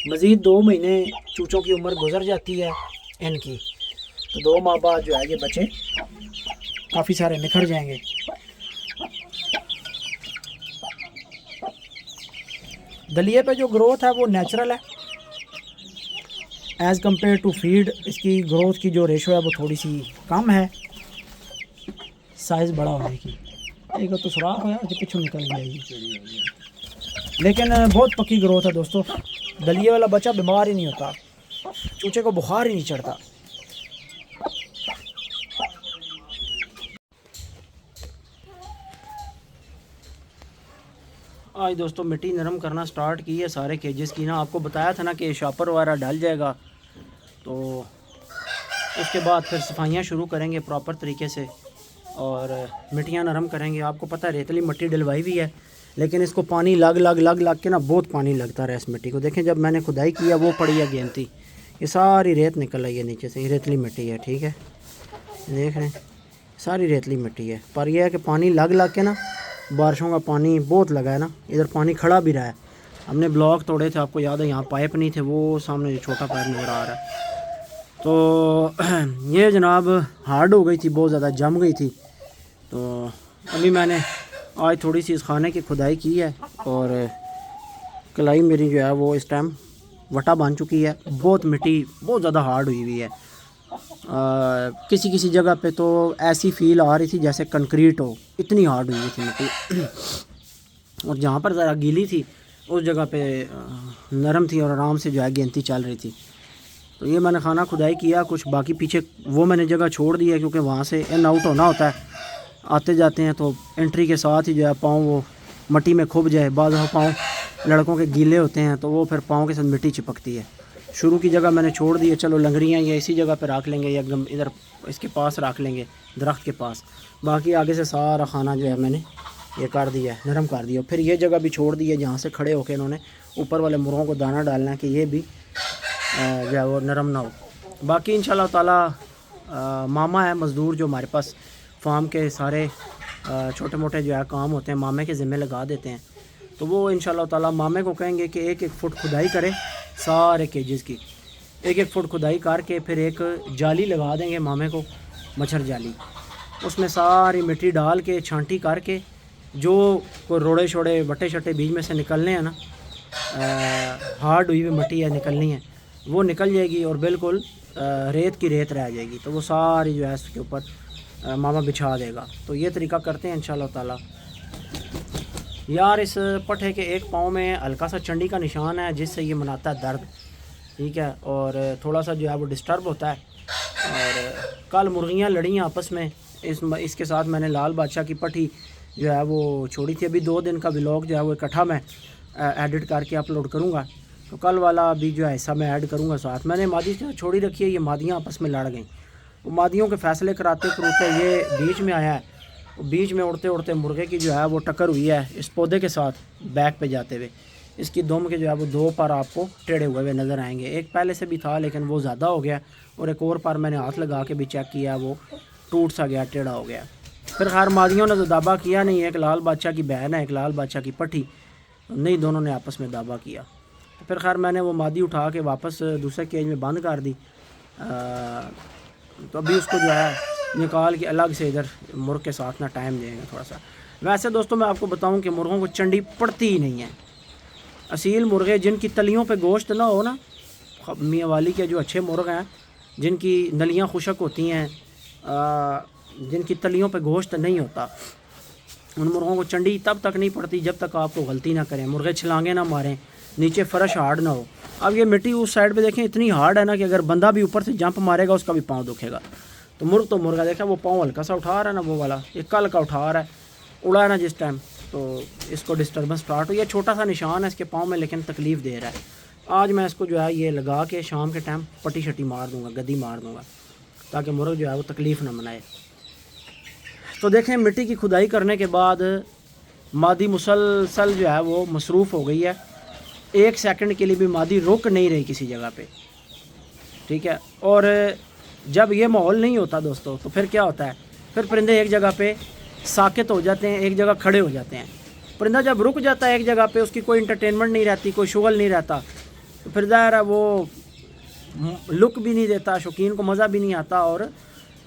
मज़ीद 2 महीने चूचों की उम्र गुजर जाती है इनकी, तो 2 माह बाद जो है ये बच्चे काफ़ी सारे निखर जाएंगे। दलिए पे जो ग्रोथ है वो नेचुरल है, एज़ कम्पेयर टू फीड इसकी ग्रोथ की जो रेशो है वो थोड़ी सी कम है साइज़ बड़ा होने की। एक तो सुराख है कि पीछे निकल गया, लेकिन बहुत पक्की ग्रोथ है दोस्तों। दलिए वाला बच्चा बीमार ही नहीं होता, चूचे को बुखार ही नहीं चढ़ता। आज दोस्तों मिट्टी नरम करना स्टार्ट की है सारे केजेस की ना। आपको बताया था ना कि शॉपर वगैरह डल जाएगा, तो उसके बाद फिर सफाइयाँ शुरू करेंगे प्रॉपर तरीके से और मिट्टियाँ नरम करेंगे। आपको पता है रेतली मिट्टी डलवाई हुई है, लेकिन इसको पानी लग के ना बहुत पानी लगता रहा इस मिट्टी को। देखें जब मैंने खुदाई किया वो पड़ी है गेंदती, ये सारी रेत निकल आई है नीचे से। ये रेतली मिट्टी है, ठीक है, देख रहे हैं सारी रेतली मिट्टी है। पर यह है कि पानी लग के ना, बारिशों का पानी बहुत लगा है ना, इधर पानी खड़ा भी रहा है। हमने ब्लॉक तोड़े थे, आपको याद है, यहाँ पाइप नहीं थे, वो सामने जो छोटा पाइप नज़र आ रहा है। तो ये जनाब हार्ड हो गई थी, बहुत ज़्यादा जम गई थी। तो अभी मैंने आज थोड़ी सी इस खाने की खुदाई की है और कलाई मेरी जो है वो इस टाइम वटा बन चुकी है। बहुत मिट्टी बहुत ज़्यादा हार्ड हुई हुई है। किसी किसी जगह पे तो ऐसी फील आ रही थी जैसे कंक्रीट हो, इतनी हार्ड हुई थी मिट्टी। और जहाँ पर ज़रा गीली थी उस जगह पे नरम थी और आराम से जो है गेंती चल रही थी। तो ये मैंने खाना खुदाई किया, कुछ बाकी पीछे वो मैंने जगह छोड़ दी है क्योंकि वहाँ से इन आउट होना होता है। आते जाते हैं तो एंट्री के साथ ही जो है पाँव वो मिट्टी में खुब जाए। बाज़ पाँव लड़कों के गीले होते हैं तो वो फिर पाँव के साथ मिट्टी चिपकती है। शुरू की जगह मैंने छोड़ दी है, चलो लंगड़ियाँ या इसी जगह पर रख लेंगे या इधर इसके पास रख लेंगे, दरख्त के पास। बाकी आगे से सारा खाना जो है मैंने ये कर दिया है, नरम कर दिया। फिर ये जगह भी छोड़ दी है जहाँ से खड़े होकर इन्होंने ऊपर वाले मुर्गों को दाना डालना है कि ये भी जो है वो नरम ना हो। बाकी इंशाल्लाह ताला मामा है मज़दूर जो हमारे पास फार्म के सारे छोटे मोटे जो है काम होते हैं मामे के ज़िम्मे लगा देते हैं। तो वो इंशाल्लाह ताला मामे को कहेंगे कि 1-1 फुट खुदाई करे सारे केजेस की, 1-1 फुट खुदाई करके फिर एक जाली लगा देंगे मामे को, मच्छर जाली। उसमें सारी मिट्टी डाल के छांटी करके जो कोई रोड़े छोड़े वटे शटे बीच में से निकलने हैं ना, हार्ड हुई हुई मिट्टी है निकलनी है, वो निकल जाएगी और बिल्कुल रेत की रेत रह जाएगी। तो वो सारी जो है उसके ऊपर मामा बिछा देगा। तो ये तरीका करते हैं इंशाल्लाह ताला। यार इस पट्ठे के एक पाँव में हल्का सा चंडी का निशान है जिससे ये मनाता है दर्द, ठीक है, और थोड़ा सा जो है वो डिस्टर्ब होता है। और कल मुर्गियाँ लड़ी आपस में, इसके साथ मैंने लाल बादशाह की पट्टी जो है वो छोड़ी थी। अभी 2 दिन का व्लॉग जो है वो इकट्ठा मैं एडिट करके अपलोड करूँगा, तो कल वाला भी जो है हिस्सा मैं ऐड करूँगा साथ। मैंने मादी छोड़ी रखी है, ये मादियाँ आपस में लड़ गई। वो मादियों के फैसले कराते कराते ये बीच में आया है, बीच में उड़ते उड़ते मुर्गे की जो है वो टक्कर हुई है इस पौधे के साथ बैक पे जाते हुए। इसकी दुम के जो है वो 2 पर आपको टेढ़े हुए हुए नज़र आएंगे। एक पहले से भी था लेकिन वो ज़्यादा हो गया, और एक और पर मैंने हाथ लगा के भी चेक किया, वो टूट सा गया, टेढ़ा हो गया। फिर खैर मादियों ने तो दावा किया नहीं, एक लाल बादशाह की बहन है, एक लाल बादशाह की पट्टी, नहीं दोनों ने आपस में दावा किया। तो फिर खैर मैंने वो मादी उठा के वापस दूसरे केज में बंद कर दी। तो अभी उसको जो है निकाल के अलग से इधर मुर्ग के साथ ना टाइम देंगे थोड़ा सा। वैसे दोस्तों मैं आपको बताऊं कि मुर्गों को चंडी पड़ती ही नहीं है। असील मुर्गे जिनकी तलियों पे गोश्त ना हो ना, मियाँ वाली के जो अच्छे मुर्ग हैं जिनकी नलियाँ खुशक होती हैं, जिनकी तलियों पे गोश्त नहीं होता, उन मुर्गों को चंडी तब तक नहीं पड़ती जब तक आपको गलती ना करें, मुर्गे छलांगे ना मारें, नीचे फर्श हार्ड ना हो। अब ये मिट्टी उस साइड पे देखें इतनी हार्ड है ना कि अगर बंदा भी ऊपर से जंप मारेगा उसका भी पाँव दुखेगा। तो मुर्गा देखा वो पाँव हल्का सा उठा रहा है ना, वो वाला ये कल का उठा रहा है, उड़ा है ना जिस टाइम, तो इसको डिस्टर्बेंस स्टार्ट हुई है। छोटा सा निशान है इसके पाँव में लेकिन तकलीफ़ दे रहा है। आज मैं इसको जो है ये लगा के शाम के टाइम पट्टी शट्टी मार दूँगा, गद्दी मार दूँगा, ताकि मुर्ग जो है वो तकलीफ़ ना मनाए। तो देखें मिट्टी की खुदाई करने के बाद मादी मुसलसल जो है वो मसरूफ़ हो गई है। 1 सेकंड के लिए भी मादी रुक नहीं रही किसी जगह पे, ठीक है। और जब ये माहौल नहीं होता दोस्तों तो फिर क्या होता है, फिर परिंदे एक जगह पे साकित हो जाते हैं, एक जगह खड़े हो जाते हैं। परिंदा जब रुक जाता है एक जगह पे, उसकी कोई इंटरटेनमेंट नहीं रहती, कोई शुगल नहीं रहता, तो फिर ज़ाहिर है वो लुक भी नहीं देता, शौकीन को मज़ा भी नहीं आता और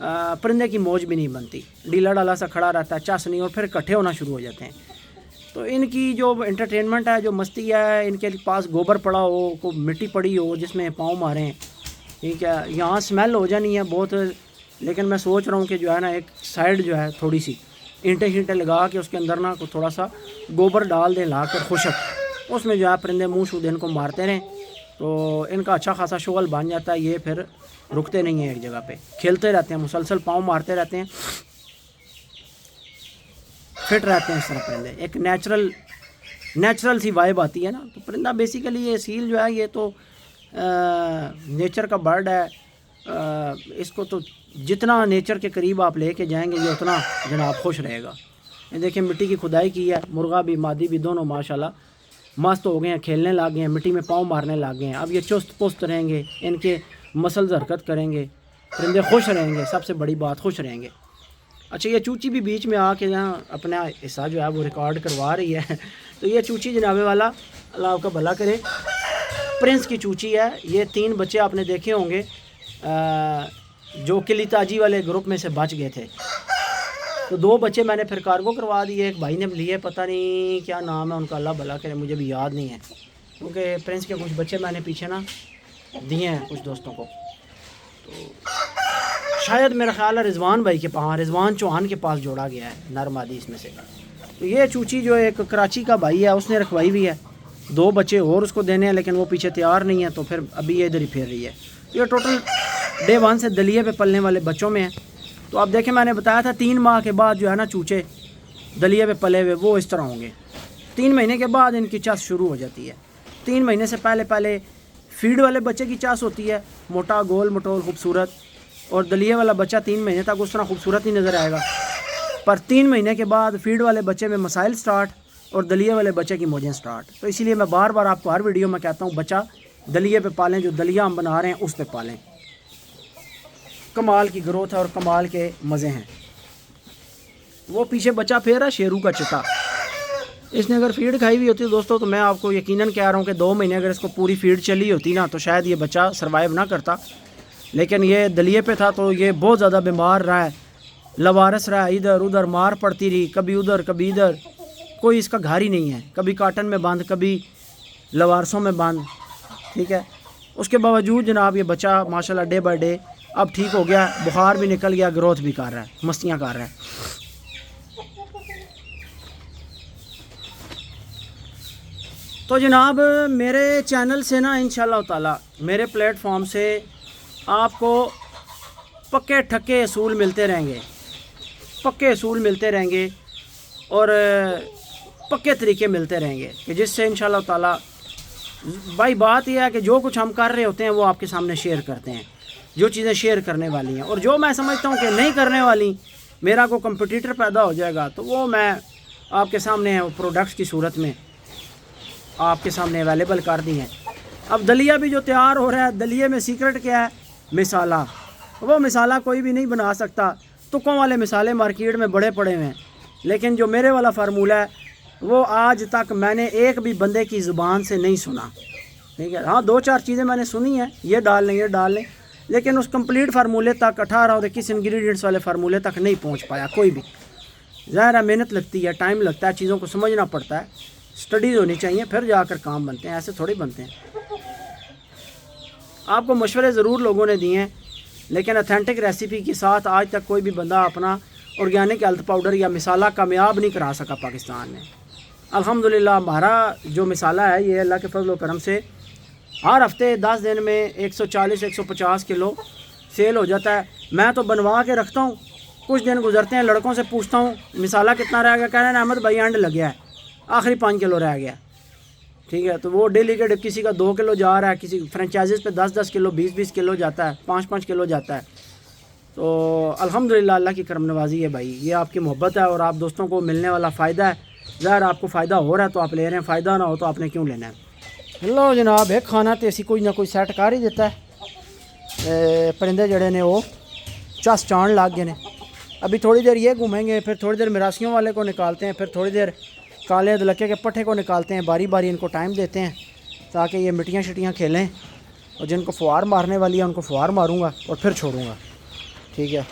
परिंदे की मौज भी नहीं बनती। डीला डाला सा खड़ा रहता है, चस नहीं, और फिर इकट्ठे होना शुरू हो जाते हैं। तो इनकी जो एंटरटेनमेंट है, जो मस्ती है, इनके पास गोबर पड़ा हो, को मिट्टी पड़ी हो जिसमें पाँव मारें, ठीक है। यहाँ स्मेल हो जानी है बहुत, लेकिन मैं सोच रहा हूँ कि जो है ना एक साइड जो है थोड़ी सी ईंटें शींटें लगा के उसके अंदर ना थोड़ा सा गोबर डाल दें ला कर खुशक, उसमें जो है परिंदे मुँह शूद इनको मारते रहें, तो इनका अच्छा खासा शुगल बन जाता है। ये फिर रुकते नहीं हैं एक जगह पे, खेलते रहते हैं, मुसलसल पाँव मारते रहते हैं, फिट रहते हैं इस तरह परिंदे। एक नेचुरल सी वाइब आती है ना। तो परिंदा बेसिकली ये सील जो है ये तो नेचर का बर्ड है। इसको तो जितना नेचर के करीब आप लेके जाएंगे ये उतना जनाब खुश रहेगा। ये देखिए मिट्टी की खुदाई की है, मुर्गा भी मादी भी दोनों माशाल्लाह मस्त हो गए हैं, खेलने लग गए हैं, मिट्टी में पाँव मारने लग गए हैं। अब ये चुस्त पुस्त रहेंगे, इनके मसल्स हरकत करेंगे, परिंदे खुश रहेंगे, सबसे बड़ी बात खुश रहेंगे। अच्छा ये चूची भी बीच में आके यहाँ अपना हिस्सा जो है वो रिकॉर्ड करवा रही है। तो ये चूची जनाबे वाला अल्लाह आपका भला करे, प्रिंस की चूची है। ये 3 बच्चे आपने देखे होंगे, जो किली ताजी वाले ग्रुप में से बच गए थे। तो 2 बच्चे मैंने फिर कार्गो करवा दिए। एक भाई ने लिए, पता नहीं क्या नाम है उनका, अल्लाह भला करे, मुझे भी याद नहीं है, क्योंकि प्रिंस के कुछ बच्चे मैंने पीछे ना दिए हैं कुछ दोस्तों को। तो शायद मेरा ख्याल है रिजवान भाई के पास, हाँ रिजवान चौहान के पास जोड़ा गया है नर मादी इसमें से। तो ये चूची जो एक कराची का भाई है उसने रखवाई हुई है, 2 बच्चे और उसको देने हैं, लेकिन वो पीछे तैयार नहीं है, तो फिर अभी ये इधर ही फेर रही है। तो ये टोटल डे 1 से दलिए पे पलने वाले बच्चों में है। तो आप देखें, मैंने बताया था 3 माह के बाद जो है ना चूचे दलिए पे पले हुए वो इस तरह होंगे। 3 महीने के बाद इनकी चास शुरू हो जाती है। 3 महीने से पहले फीड वाले बच्चे की चास होती है, मोटा गोल मटोल खूबसूरत, और दलिए वाला बच्चा 3 महीने तक उस तरह खूबसूरत ही नज़र आएगा। पर 3 महीने के बाद फीड वाले बच्चे में मसाइल स्टार्ट और दलिए वाले बच्चे की मौजें स्टार्ट। तो इसीलिए मैं बार बार आपको हर वीडियो में कहता हूँ बच्चा दलिए पे पालें, जो दलिया हम बना रहे हैं उस पे पालें। कमाल की ग्रोथ है और कमाल के मज़े हैं। वो पीछे बच्चा फेर है शेरू का चिट्टा, इसने अगर फीड खाई हुई होती दोस्तों, तो मैं आपको यकीनन कह रहा हूँ कि 2 महीने अगर इसको पूरी फीड चली होती ना, तो शायद ये बच्चा सरवाइव ना करता। लेकिन ये दलिए पे था तो ये बहुत ज़्यादा बीमार रहा है, लवारस रहा है, इधर उधर मार पड़ती रही, कभी उधर कभी इधर, कोई इसका घर ही नहीं है, कभी काटन में बंद कभी लवारसों में बंद, ठीक है। उसके बावजूद जनाब ये बच्चा माशाल्लाह डे बाय डे अब ठीक हो गया, बुखार भी निकल गया, ग्रोथ भी कर रहा है, मस्तियाँ कर रहा है। तो जनाब मेरे चैनल से ना इंशाल्लाह ताला, मेरे प्लेटफॉर्म से आपको पक्के ठक्के असूल मिलते रहेंगे, पक्के असूल मिलते रहेंगे और पक्के तरीके मिलते रहेंगे कि जिससे इंशाल्लाह ताला भाई बात यह है कि जो कुछ हम कर रहे होते हैं वो आपके सामने शेयर करते हैं, जो चीज़ें शेयर करने वाली हैं, और जो मैं समझता हूँ कि नहीं करने वाली, मेरा को कंपटीटर पैदा हो जाएगा, तो वो मैं आपके सामने प्रोडक्ट्स की सूरत में आपके सामने अवेलेबल कर दी हैं। अब दलिया भी जो तैयार हो रहा है, दलिए में सीक्रेट क्या है? मिसाला। वो मिसाला कोई भी नहीं बना सकता, तुक्कों वाले मिसाले मार्केट में बड़े पड़े हुए हैं, लेकिन जो मेरे वाला फार्मूला है वो आज तक मैंने एक भी बंदे की ज़ुबान से नहीं सुना, ठीक है। हाँ 2-4 चीज़ें मैंने सुनी हैं, ये डाल लें ये डाल लें, लेकिन उस कंप्लीट फार्मूले तक 18 और 21 इंग्रेडिएंट्स वाले फार्मूले तक नहीं पहुंच पाया कोई भी। ज़ाहिर है मेहनत लगती है, टाइम लगता है, चीज़ों को समझना पड़ता है, स्टडीज़ होनी चाहिए, फिर जाकर काम बनते हैं, ऐसे थोड़ी बनते हैं। आपको मशवरे ज़रूर लोगों ने दिए हैं, लेकिन अथेंटिक रेसिपी के साथ आज तक कोई भी बंदा अपना ऑर्गेनिक हेल्थ पाउडर या मिसाला कामयाब नहीं करा सका पाकिस्तान में। अल्हम्दुलिल्लाह हमारा जो मिसाला है ये अल्लाह के फजल व करम से हर हफ्ते 10 दिन में 140-150 किलो सेल हो जाता है। मैं तो बनवा के रखता हूँ, कुछ दिन गुजरते हैं, लड़कों से पूछता हूँ मिसाला कितना रह गया, कह रहे हैं अहमद भाई एंड लग गया है, आखिरी 5 किलो रह गया, ठीक है। तो वो डेली के किसी का 2 किलो जा रहा है, किसी फ्रेंचाइजीज़ पे 10-10 किलो 20-20 किलो जाता है, 5-5 किलो जाता है। तो अल्हम्दुलिल्लाह अल्लाह की करम नवाजी है भाई, ये आपकी मोहब्बत है और आप दोस्तों को मिलने वाला फ़ायदा है। ज़ाहिर आपको फ़ायदा हो रहा है तो आप ले रहे हैं, फ़ायदा ना हो तो आपने क्यों लेना है। लो जनाब एक खाना तो ऐसी कोई ना कोई सैट कर ही देता है। परिंदे जड़े ने वो चस चाण लग गए ने। अभी थोड़ी देर ये घूमेंगे, फिर थोड़ी देर मिरासियों वाले को निकालते हैं, फिर थोड़ी देर काले अदलके के पट्ठे को निकालते हैं, बारी बारी इनको टाइम देते हैं ताकि ये मिट्टियाँ शिटियाँ खेलें, और जिनको फुहार मारने वाली है उनको फुहार मारूँगा और फिर छोड़ूँगा, ठीक है।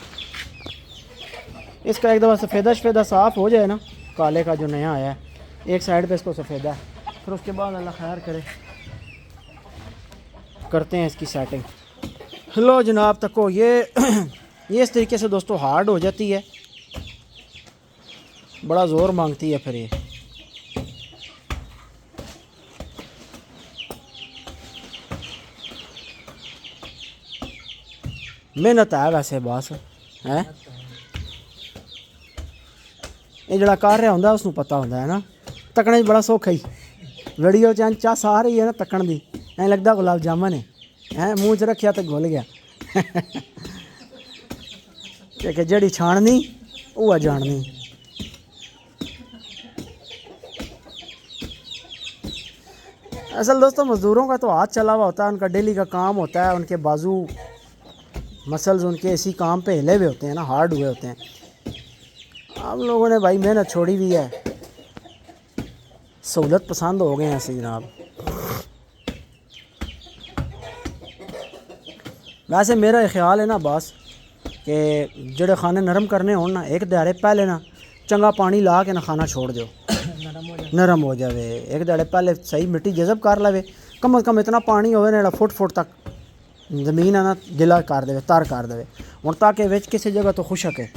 इसका एक दफ़ा सफ़ेदा साफ़ हो जाए ना, काले का जो नया आया है, एक साइड पे इसको सफ़ेदा है, फिर उसके बाद अल्लाह खैर करे करते हैं इसकी सेटिंग। लो जनाब तको ये इस तरीके से दोस्तों हार्ड हो जाती है, बड़ा ज़ोर मांगती है फिर ये। मेहनत है वैसे बस है, ये जड़ा कर रहा होंदा उसनू पता होंदा है ना, तकने बड़ा सौखा ही। वीडियो च चस आ रही है ना तकन दी, ऐ लगता गुलाब जामुन है मूँह च रखिया तो घुल गया। कि जड़ी छाणनी वो जाननी। असल दोस्तों मज़दूरों का तो हाथ चला हुआ होता है, उनका डेली का काम होता है, उनके बाजू मसल्स उनके इसी काम पे हिले हुए होते हैं ना, हार्ड हुए होते हैं। हम लोगों ने भाई मेहनत छोड़ी हुई है, सहूलत पसंद हो गए हैं ऐसे जनाब। वैसे मेरा ख्याल है ना बस कि जेड़े खाने नरम करने हो ना, एक दिहाड़े पहले ना चंगा पानी ला के ना खाना छोड़ दो, नरम हो जावे। एक दिहाड़े पहले सही मिट्टी जज़ब कर लवे, कम अज़ कम इतना पानी होवे ना फुट फुट तक ज़मीन है ना गिला कर देवे, तर कर देवे। हुण ताकि विच किसी जगह तो खुशक है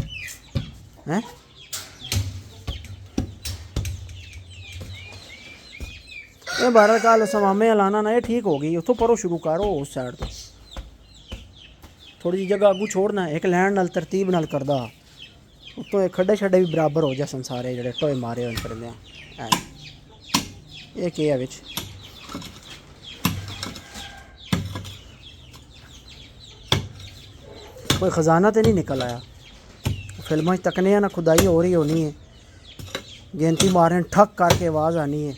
हैं। ये बहरहाल समामे लाना ना ये ठीक हो गई, उतो परो शुरू करो उस साइड तो थोड़ी जी जगह अगू छोड़ना, एक लैंड नाल तरतीब नाल करदा उतो एक खड्डे छड्डे भी बराबर हो जासन सारे जेड़े टोए मारे होन करदे हैं। ये केह् है विच कोई ख़जाना तो नहीं निकल आया। फिल्मों तकने ना खुदाई हो रही होनी है, गेंती मारने ठक करके आवाज़ आनी है,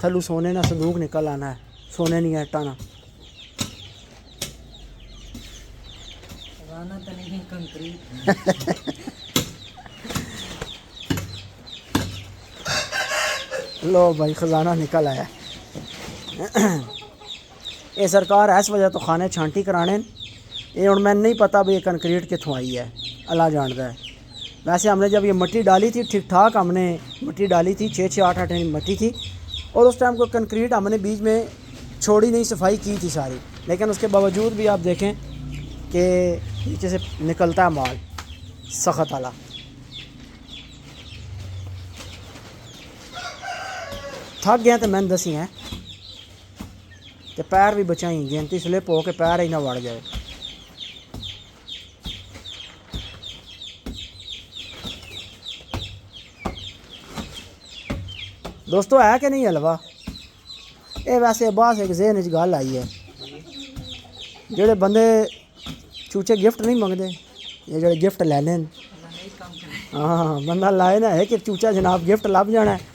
थलू सोने ना संदूक निकल आना है, सोने नहीं है टाना। लो भाई ख़जाना निकल आया। ये सरकार इस वजह तो खाने छांटी कराने, ये हुण मैंने नहीं पता भी ये कंक्रीट कित्थों आई है, अल्लाह जानता है। वैसे हमने जब ये मिट्टी डाली थी ठीक ठाक हमने मिट्टी डाली थी, 6-8 इंच मिट्टी थी, और उस टाइम को कंक्रीट हमने बीच में छोड़ी नहीं, सफाई की थी सारी। लेकिन उसके बावजूद भी आप देखें कि नीचे से निकलता है माल सख्त वाला। थक गया तो मैंने दसी हैं तो पैर भी बचाई, गेंती स्लिप हो के पैर ही ना वड़ जाए। दोस्तों है कि नहीं हलवा? ये वैसे बस एक ज़हन च गल आई है, जेड़े बंदे चूचे गिफ्ट नहीं मंगते, ये जेड़े गिफ्ट लैने, हाँ बंदा लाए ना एक एक चूचा जनाब गिफ्ट लभ जाना है।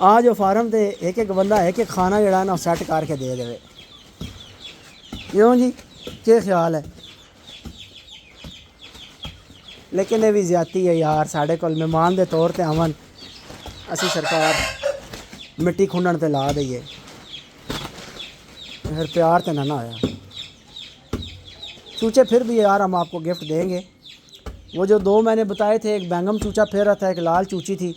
आ जो फार्म ते एक एक बंदा एक एक खाना जड़ा ना सैट करके दे देवे। क्यों जी, क्या ख्याल है? लेकिन ये भी ज़्यादती है यार, साढ़े कोल मेहमान के तौर पर आवन, असी सरकार मिट्टी खुंडन ते ला दईए, फिर प्यार तो ना आया। चूचे फिर भी यार हम आपको गिफ्ट देंगे। वो जो 2 मैंने बताए थे, एक बैंगम चूचा फिर रहा था, एक लाल चूची थी,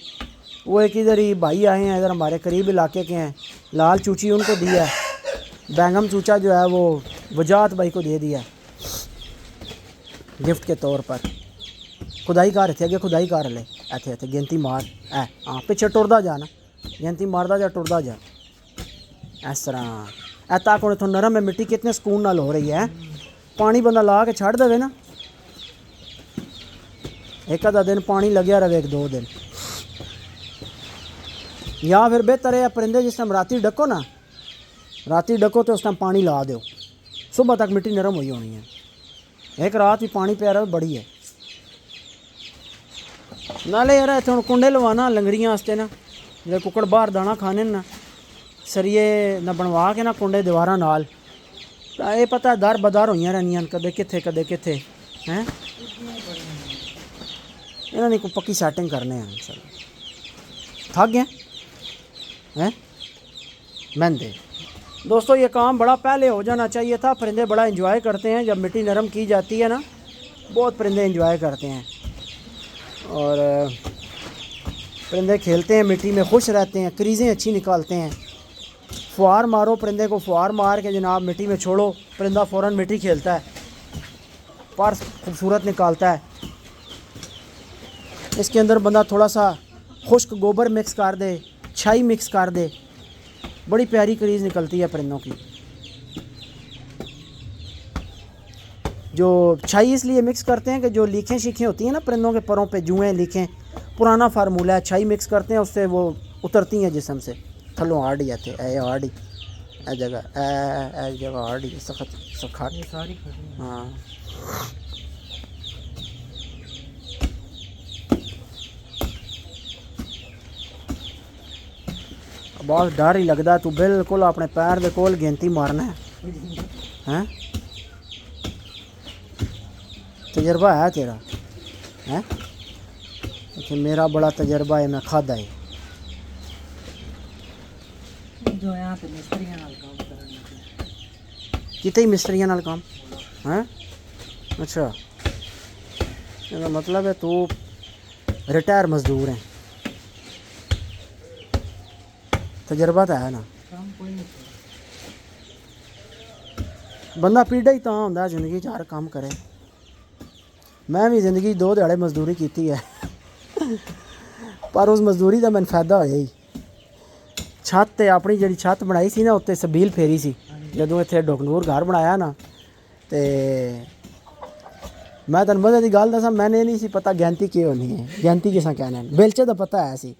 वो एक इधर ही भाई आए हैं, इधर हमारे करीब इलाके के हैं, लाल चूची उनको दिया है, बैंगम चूचा जो है वो वजात भाई को दे दिया गिफ्ट के तौर पर। खुदाई कर थे अगे, खुदाई कर ले इत्थे इत्थे गिनती मार है, हाँ पिछे टुरदा जाना, गिनती मारदा जा टुरदा जा, इस तरह ए तक हुण इत्थों नरम है मिट्टी, कितने सुकून नाल हो रही है। पानी बंदा ला के छड़ देवे ना, एक आधा दिन पानी लग्या रहे, 1-2 दिन, या फिर बेहतर है परिंदे जिस टाइम राती डको ना, राती डको तो उस टाइम पानी ला दो, सुबह तक मिट्टी नरम हुई होनी है। एक रात भी पानी प्यारा बड़ी है। नाले यार इत्थे हुण कुंडे लवाना लंगड़ियां वास्ते ना, जो कुकड़ बाहर दाना खाने ना, सरिये ना बनवा के ना कुंडे दीवारां नाल, ये पता है दर बदर होइयां रहनियां, कदे कित्थे हैं, इन्हां ने कोई पक्की सैटिंग करने हैं। चलो थक गए हैं महंदे। दोस्तों ये काम बड़ा पहले हो जाना चाहिए था, परिंदे बड़ा एंजॉय करते हैं जब मिट्टी नरम की जाती है ना, बहुत परिंदे एंजॉय करते हैं, और परिंदे खेलते हैं मिट्टी में, खुश रहते हैं, क्रीज़ें अच्छी निकालते हैं। फुहार मारो परिंदे को, फुहार मार के जनाब मिट्टी में छोड़ो, परिंदा फ़ौरन मिट्टी खेलता है, पर खूबसूरत निकालता है। इसके अंदर बंदा थोड़ा सा खुश्क गोबर मिक्स कर दे, छाई मिक्स कर दे, बड़ी प्यारी क्रीज़ निकलती है परिंदों की। जो छाई इसलिए मिक्स करते हैं कि जो लीखें शीखें होती हैं ना परिंदों के परों पे, जुएँ लीखें, पुराना फार्मूला है, छाई मिक्स करते हैं उससे वो उतरती हैं जिस्म से, थलों हार्ड ही आते ए हार्ड ही ए जगह हार्ड ही सख्त सख्त, हाँ बहुत डर ही लगता। तू बिल्कुल अपने पैर के कोल गिनती मारना है, तजर्बा है तेरा है? कि मेरा बड़ा तजर्बा है, मैं खादा है। कितने ही मिस्त्रियों नाल काम हैं? अच्छा, इसका मतलब है तू रिटायर मजदूर है, तजर्बा तो है ना। बंदा पीड़ा ही तां होंदा जिंदगी च हर काम करे। मैं भी जिंदगी 2 दिहाड़े मजदूरी की है पर उस मजदूरी का मैंने फायदा होया ही। छत ते अपनी जी छत बनाई सी ना, उत्ते सबील फेरी सी जदों इत्थे डोगनूर घर बनाया ना, तो मैं तेन मजे की गल दसा, मैंने नहीं सी पता गैंती की होनी है, गैंती किसा कहने। बेलचे का पता है सी,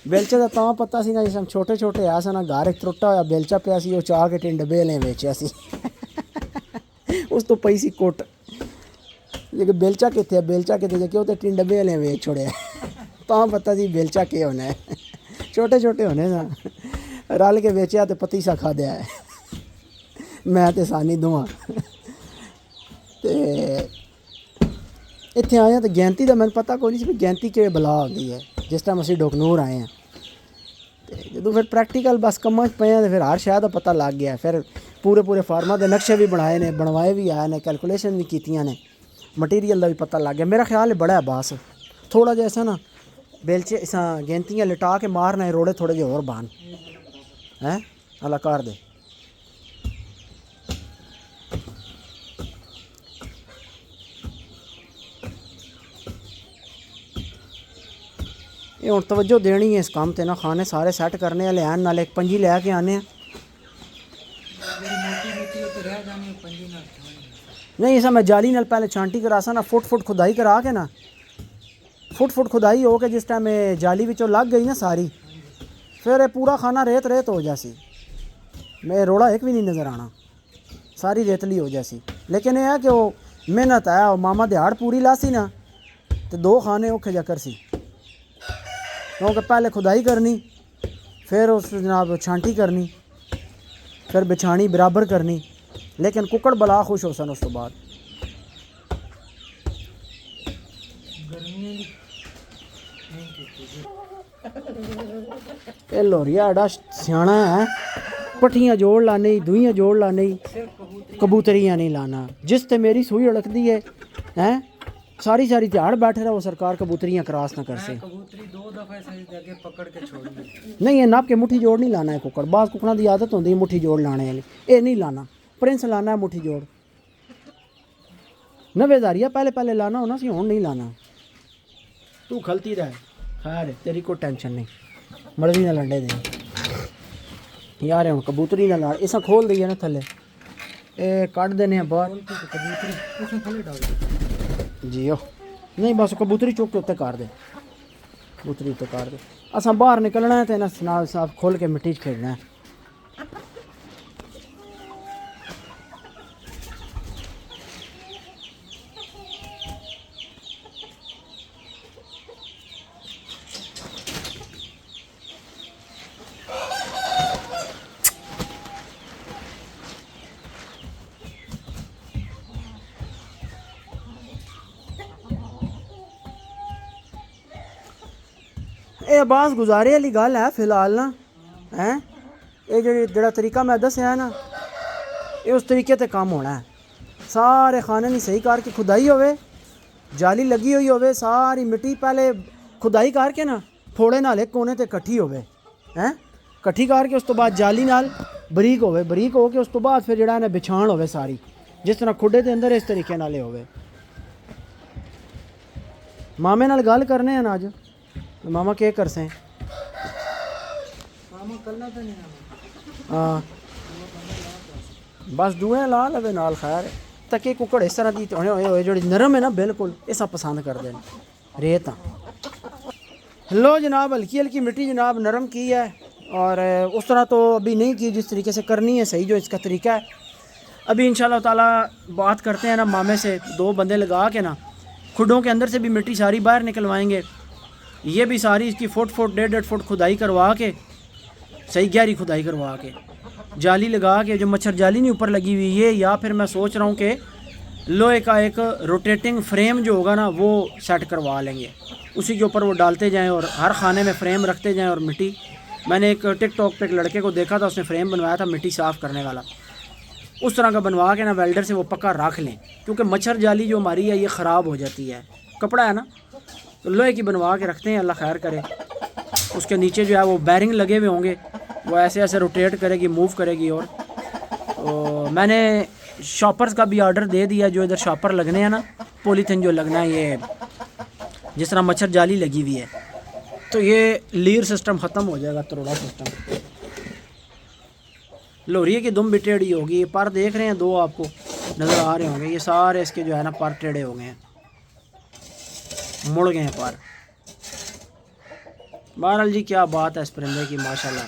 बेलचे का तां पता सी ना जिस हम छोटे छोटे आया ना, घर एक त्रुट्टा होया बेलचा पिया सी, वो चाह के टिंड बेलें बेचिया सी उस तो पई सी कुट, लेकिन बेलचा कितने, बेलचा कितने जाके वो टिंड बेलें बेच छोड़िया तां पता सी बेलचा के होना है छोटे छोटे होने ना, रल के बेचिया तो पतीसा खा दिया है मैं तो सानी दोवां ते इत्थे आए तो गैंती का मैंने पता कोई नहीं सी गैंती कि बला होती है। जिस टाइम असीं डोगनूर आए हैं तो जो फिर प्रैक्टिकल बस कम्मां च पे तो फिर हर शै दा पता लग गया। फिर पूरे पूरे फार्मा के नक्शे भी बनाए ने, बनवाए भी आए ने, कैलकुलेशन भी कीतियां ने, मटीरियल का भी पता लग गया। मेरा ख्याल है बड़ा है बस थोड़ा जैसा ना बेलचे इस गैंतियाँ लिटा के मारना है, रोड़े थोड़े जे होर बान हैं अला कर दे। ये हुण तवज्जो देनी है इस काम ते ना, खाने सारे सैट करने लैन नाल एक पंजी लैके आने। नहीं इसा मैं जाली नाल पहले छांटी करासा ना, फुट खुदाई करा के ना, फुट खुदाई हो के जिस टाइम जाली विचों लग गई ना सारी, फिर ये पूरा खाना रेत रेत हो जासी, मैं रोड़ा एक भी नहीं नज़र आना, सारी रेतली हो जासी। लेकिन यह है कि वो मेहनत है, वो मामा दिहाड़ पूरी लासी ना तो 2 खाने औखे जा करसी, क्योंकि पहले खुदाई करनी, फिर उस जनाब छांटी करनी, फिर बिछानी बराबर करनी। लेकिन कुकड़ बला खुश हो सन उस तो बाद। ये लोरिया एडा सियाना है, पट्ठियाँ जोड़ लाने, दुइयाँ जोड़ लाने, कबूतरियाँ नहीं लाना। जिस ते मेरी सूई अड़कती है हैं सारी सारी दिहाड़ बैठे रहो, सरकार कबूतरियाँ क्रॉस ना कर से। कबूतरी 2 दफा जगह पकड़ के छोड़ी नहीं है नाप के मुट्ठी जोड़ नहीं लाना है कुकड़। बास कुकड़ा की आदत होती है मुट्ठी जोड़ लाने वाली, ये नहीं लाना। प्रिंस लाना है मुट्ठी जोड़, नवेदारिया पहले पहले लाना होना सी, हुण नहीं लाना। तू खलती रह, खैर तेरी कोई टेंशन नहीं, मर्जी ना लंडे दे यार। हुण कबूतरी ना ला, इसा खोल दी है ना थले, ये कट देने बाहर जियो। नहीं बस कबूतरी चुक के उत्ते कर दे, कबूतरी उत्ते कर दे। असा बाहर निकलना है तो ना नाल साफ खोल के मिट्टी च खेलना है। ये अब्बास गुजारे वाली गल है फिलहाल ना हैं, ये जो तरीका मैं दस्या है ना, ये उस तरीके ते काम होना है। सारे खाने नहीं सही करके खुदाई होवे, जाली लगी हुई होवे, सारी मिट्टी पहले खुदाई करके ना फोड़े नाल एक कोने ते कट्ठी होवे हैं, कट्ठी करके उस तो बाद जाली नाल बरीक होवे, बरीक हो के उस तो बाद फिर जिहड़ा ने बिछाण होवे सारी, जिस तरह खुडे दे अंदर इस तरीके नाल होवे। मामे नाल गल करने हैं ना अज, मामा क्या कर से हाँ बस दुए ला लवे नाल। खैर तके कुकड़ इस तरह की होने होए जो नरम है ना बिल्कुल, ऐसा पसंद करते हैं रेत। लो जनाब हल्की हल्की मिट्टी जनाब नरम की है, और उस तरह तो अभी नहीं की जिस तरीके से करनी है सही जो इसका तरीका है। अभी इंशाल्लाह ताला बात करते हैं ना मामे से, 2 बंदे लगा के ना खुडों के अंदर से भी मिट्टी सारी बाहर निकलवाएंगे। ये भी सारी इसकी फुट 1.5 फुट खुदाई करवा के, सही गहरी खुदाई करवा के, जाली लगा के, जो मच्छर जाली नहीं ऊपर लगी हुई है, या फिर मैं सोच रहा हूँ कि लोहे का एक रोटेटिंग फ्रेम जो होगा ना वो सेट करवा लेंगे, उसी के ऊपर वो डालते जाएं और हर खाने में फ्रेम रखते जाएं। और मिट्टी मैंने एक टिकटॉक पे एक लड़के को देखा था, उसने फ्रेम बनवाया था मिट्टी साफ़ करने वाला, उस तरह का बनवा के ना वेल्डर से वो पक्का रख लें, क्योंकि मच्छर जाली जो हमारी है ये ख़राब हो जाती है, कपड़ा है ना, तो लोहे की बनवा के रखते हैं, अल्लाह खैर करे। उसके नीचे जो है वो बैरिंग लगे हुए होंगे, वो ऐसे ऐसे रोटेट करेगी, मूव करेगी। और तो मैंने शॉपर्स का भी ऑर्डर दे दिया, जो इधर शॉपर लगने हैं ना, पॉलीथीन जो लगना है, ये जिस तरह मच्छर जाली लगी हुई है, तो ये लीर सिस्टम ख़त्म हो जाएगा, तरोड़ा सिस्टम। लोरिये की दुम भी टेढ़ी होगी। ये पर देख रहे हैं दो आपको नज़र आ रहे होंगे, ये सारे इसके जो है ना पर टेढ़े हो गए हैं, मुड़ गए हैं पर। बहरहाल जी क्या बात है इस परिंदे की, माशाल्लाह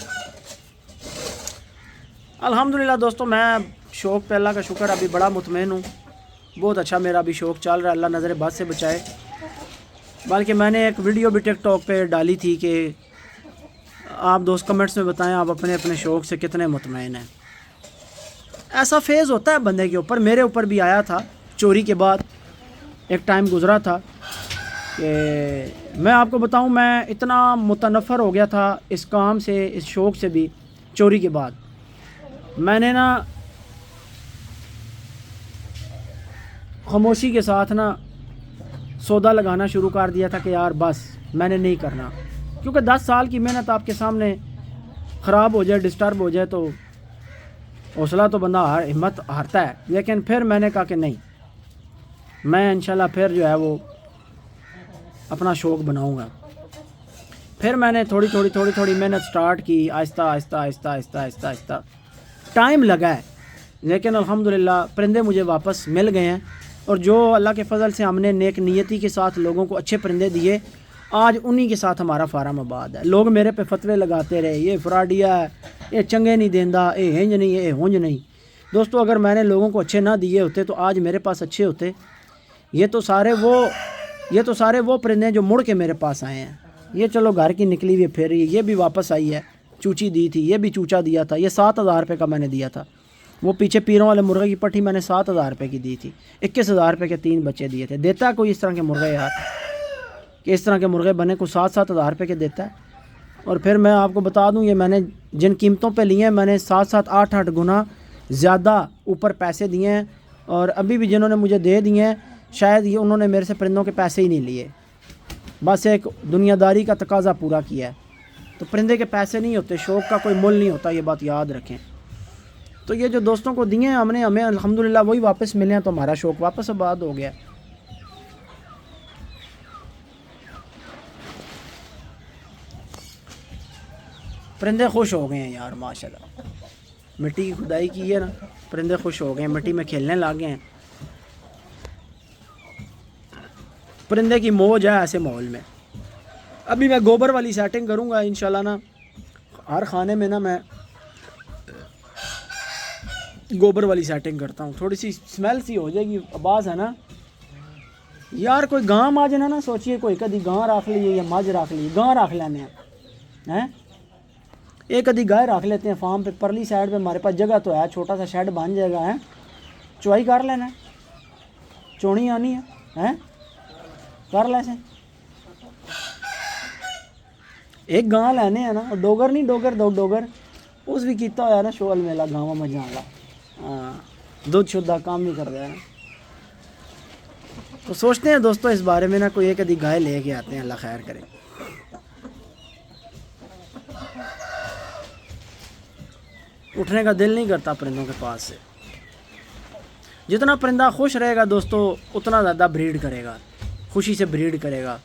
अल्हम्दुलिल्लाह। दोस्तों मैं शौक़ पे अल्लाह का शुक्र अभी बड़ा मुतमईन हूँ, बहुत अच्छा मेरा अभी शौक़ चल रहा है, अल्लाह नज़र बद से बचाए। बल्कि मैंने एक वीडियो भी टिकटॉक पे डाली थी कि आप दोस्त कमेंट्स में बताएं आप अपने अपने शौक़ से कितने मुतमईन हैं। ऐसा फेज़ होता है बंदे के ऊपर, मेरे ऊपर भी आया था चोरी के बाद, एक टाइम गुज़रा था कि मैं आपको बताऊं, मैं इतना मुतनफ़र हो गया था इस काम से, इस शौक़ से भी। चोरी के बाद मैंने ना खामोशी के साथ ना सौदा लगाना शुरू कर दिया था कि यार बस मैंने नहीं करना, क्योंकि 10 साल की मेहनत आपके सामने ख़राब हो जाए, डिस्टर्ब हो जाए, तो हौसला तो बंदा हिम्मत हारता है। लेकिन फिर मैंने कहा कि नहीं, मैं इंशाल्लाह फिर जो है वो अपना शौक़ बनाऊंगा। फिर मैंने थोड़ी थोड़ी मेहनत स्टार्ट की, आहिस्ता आहिस्ता आहिस्ता आहिस्ता आहिस्ता आहिस्ता। टाइम लगा है, लेकिन अल्हम्दुलिल्लाह परिंदे मुझे वापस मिल गए हैं। और जो अल्लाह के फ़ज़ल से हमने नेक नियति के साथ लोगों को अच्छे परिंदे दिए, आज उन्हीं के साथ हमारा फार्म आबाद है। लोग मेरे पे फतवे लगाते रहे, ये फ्राडिया है, ये चंगे नहीं देंदा, ये हिंज नहीं, ये हुंज नहीं। दोस्तों अगर मैंने लोगों को अच्छे ना दिए होते तो आज मेरे पास अच्छे होते। ये तो सारे वो परिंदे जो मुड़ के मेरे पास आए हैं। ये चलो घर की निकली हुई फिर ये भी वापस आई है, चूची दी थी, ये भी चूचा दिया था, ये 7,000 रुपये का मैंने दिया था। वो पीछे पीरों वाले मुर्गे की पट्टी मैंने 7,000 रुपये की दी थी, 21,000 रुपये के 3 बच्चे दिए थे। देता है कोई इस तरह के मुर्गे यार, कि इस तरह के मुर्गे बने को 7,000 रुपये के देता है। और फिर मैं आपको बता दूं, ये मैंने जिन कीमतों पे लिए हैं, मैंने 7-7, 8-8 गुना ज़्यादा ऊपर पैसे दिए हैं। और अभी भी जिन्होंने मुझे दे दिए हैं, शायद ये उन्होंने मेरे से परिंदों के पैसे ही नहीं लिए, बस एक दुनियादारी का तकाज़ा पूरा किया है। तो परिंदे के पैसे नहीं होते, शौक़ का कोई मुल नहीं होता, ये बात याद रखें। तो ये जो दोस्तों को दिए हैं हमने, हमें अल्हम्दुलिल्लाह वही वापस मिले हैं, तो हमारा शौक़ वापस आबाद हो गया। परिंदे खुश हो गए हैं यार माशाल्लाह, मिट्टी की खुदाई की है ना, परिंदे खुश हो गए हैं, मिट्टी में खेलने लग गए हैं। परिंदे की मौज है ऐसे माहौल में। अभी मैं गोबर वाली सेटिंग करूँगा इंशाल्लाह ना, हर खाने में ना मैं गोबर वाली सेटिंग करता हूँ, थोड़ी सी स्मेल सी हो जाएगी। आवाज़ है ना यार, कोई गां माज ना सोचिए, कोई कभी गां रख लीजिए या मज रख लीजिए, गां रख लेने हैं, एक कभी गाय रख लेते हैं फार्म पे, परली साइड पे हमारे पास जगह तो है, छोटा सा शेड बन जाएगा है, चुवाई कर लेना है, चोनी आनी है कर ले से। एक गां लेने है ना, डोगर नहीं, डोगर उस भी किया होया ना शोल मेला गाँव में जाना। हाँ, दूध शुद्धा काम नहीं कर रहा है ना। तो सोचते हैं दोस्तों इस बारे में ना, कोई एक आधी गाय लेके आते हैं, अल्लाह खैर करे। उठने का दिल नहीं करता परिंदों के पास से। जितना परिंदा खुश रहेगा दोस्तों, उतना ज़्यादा ब्रीड करेगा, खुशी से ब्रीड करेगा।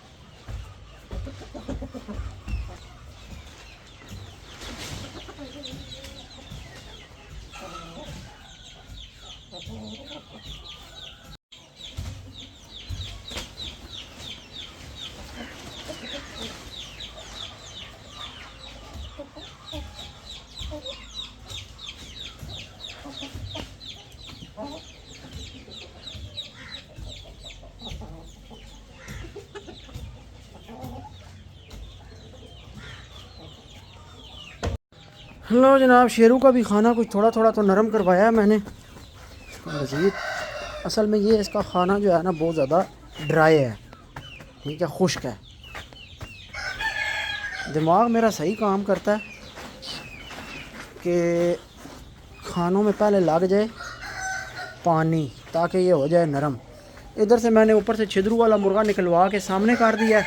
लो जनाब, शेरों का भी खाना कुछ थोड़ा थोड़ा तो नरम करवाया है मैंने। मज़ीद असल में ये इसका खाना जो है ना बहुत ज़्यादा ड्राई है, ठीक है, खुश्क है। दिमाग मेरा सही काम करता है कि खानों में पहले लग जाए पानी, ताकि ये हो जाए नरम। इधर से मैंने ऊपर से छिद्रू वाला मुर्गा निकलवा के सामने कर दिया है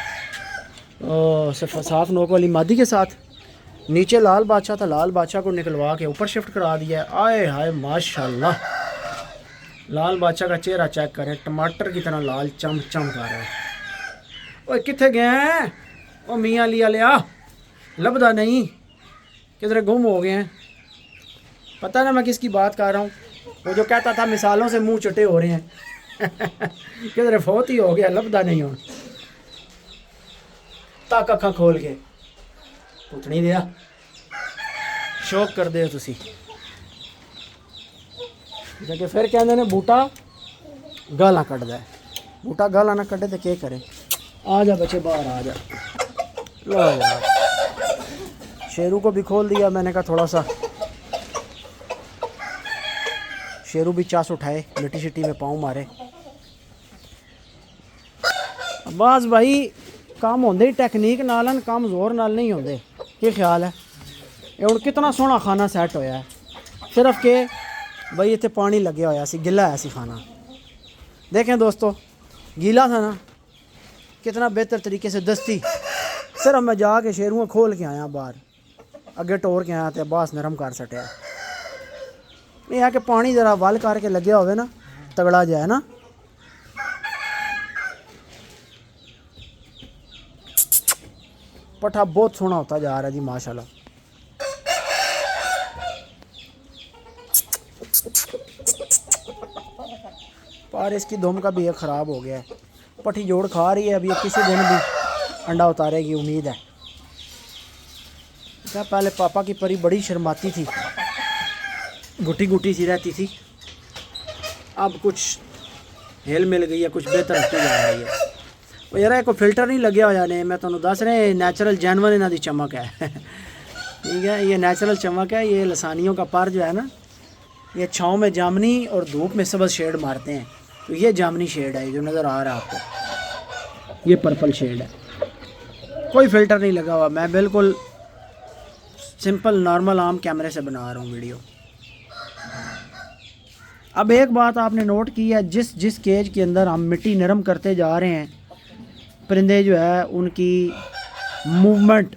और साफ नोक वाली मादी के साथ। नीचे लाल बादशाह था, लाल बादशाह को निकलवा के ऊपर शिफ्ट करा दिया है। आए हाय माशाल्लाह, लाल बादशाह का चेहरा चेक करें, टमाटर की तरह लाल चम चम कर रहा है। ओए किथे गए हैं? ओ मियाँ लिया लिया लभदा नहीं, किधर गुम हो गए हैं। पता ना मैं किसकी बात कर रहा हूँ, वो जो कहता था मिसालों से मुंह चटे हो रहे हैं किधर फौत ही हो गया, लभदा नहीं हो। तक अखा खोल के पुतनी दिया शौक कर दे तुसी जाके फिर कहते ने बूटा गाला कटदा है। बूटा गाला ना कटे तो क्या करे। आ जा बच्चे बाहर आ जा। लो यार, शेरू को भी खोल दिया मैंने कहा थोड़ा सा शेरू भी चास उठाए, लिट्टी शिट्टी में पाँव मारे। बस भाई काम होंदे ही टेक्निक नाल न, काम जोर नाल नहीं होंदे। क्या ख्याल है? ये हुण कितना सोहना खाना सैट होया है, सिर्फ के भाई इतने पानी लगे होया सी, गिला है सी खाना। देखें दोस्तों, गीला था ना, कितना बेहतर तरीके से दस्ती सिर्फ मैं जाके शेरुआ खोल के आया बाहर, अगे टोर के आया तो बास नरम कर सटिया। ये है कि पानी ज़रा वल करके लगे होवे ना, तगड़ा जाए ना। पठा बहुत सोहना होता जा रहा है जी माशाल्लाह। पर इसकी दुम का भी ये ख़राब हो गया है, पठी जोड़ खा रही है। अभी किसी दिन भी अंडा उतारेगी उम्मीद है। क्या पहले पापा की परी बड़ी शर्माती थी, गुटी गुटी सी रहती थी, अब कुछ हेल मिल गई है, कुछ बेहतर होती जा रही है। और यार कोई फिल्टर नहीं लगे हो जाने, मैं तुम्हें दस रहे नैचुरल जानवर इन्हों की चमक है ठीक है, ये नेचुरल चमक है। ये लसानियों का पर जो है ना, ये छाँव में जामनी और धूप में सब्ज़ शेड मारते हैं, तो ये जामनी शेड है जो नज़र आ रहा है आपको, ये पर्पल शेड है। कोई फ़िल्टर नहीं लगा हुआ, मैं बिल्कुल सिंपल नॉर्मल आम कैमरे से बना रहा हूँ वीडियो। अब एक बात आपने नोट की है, जिस जिस केज के अंदर हम मिट्टी नरम करते जा रहे हैं, परिंदे जो है उनकी मूवमेंट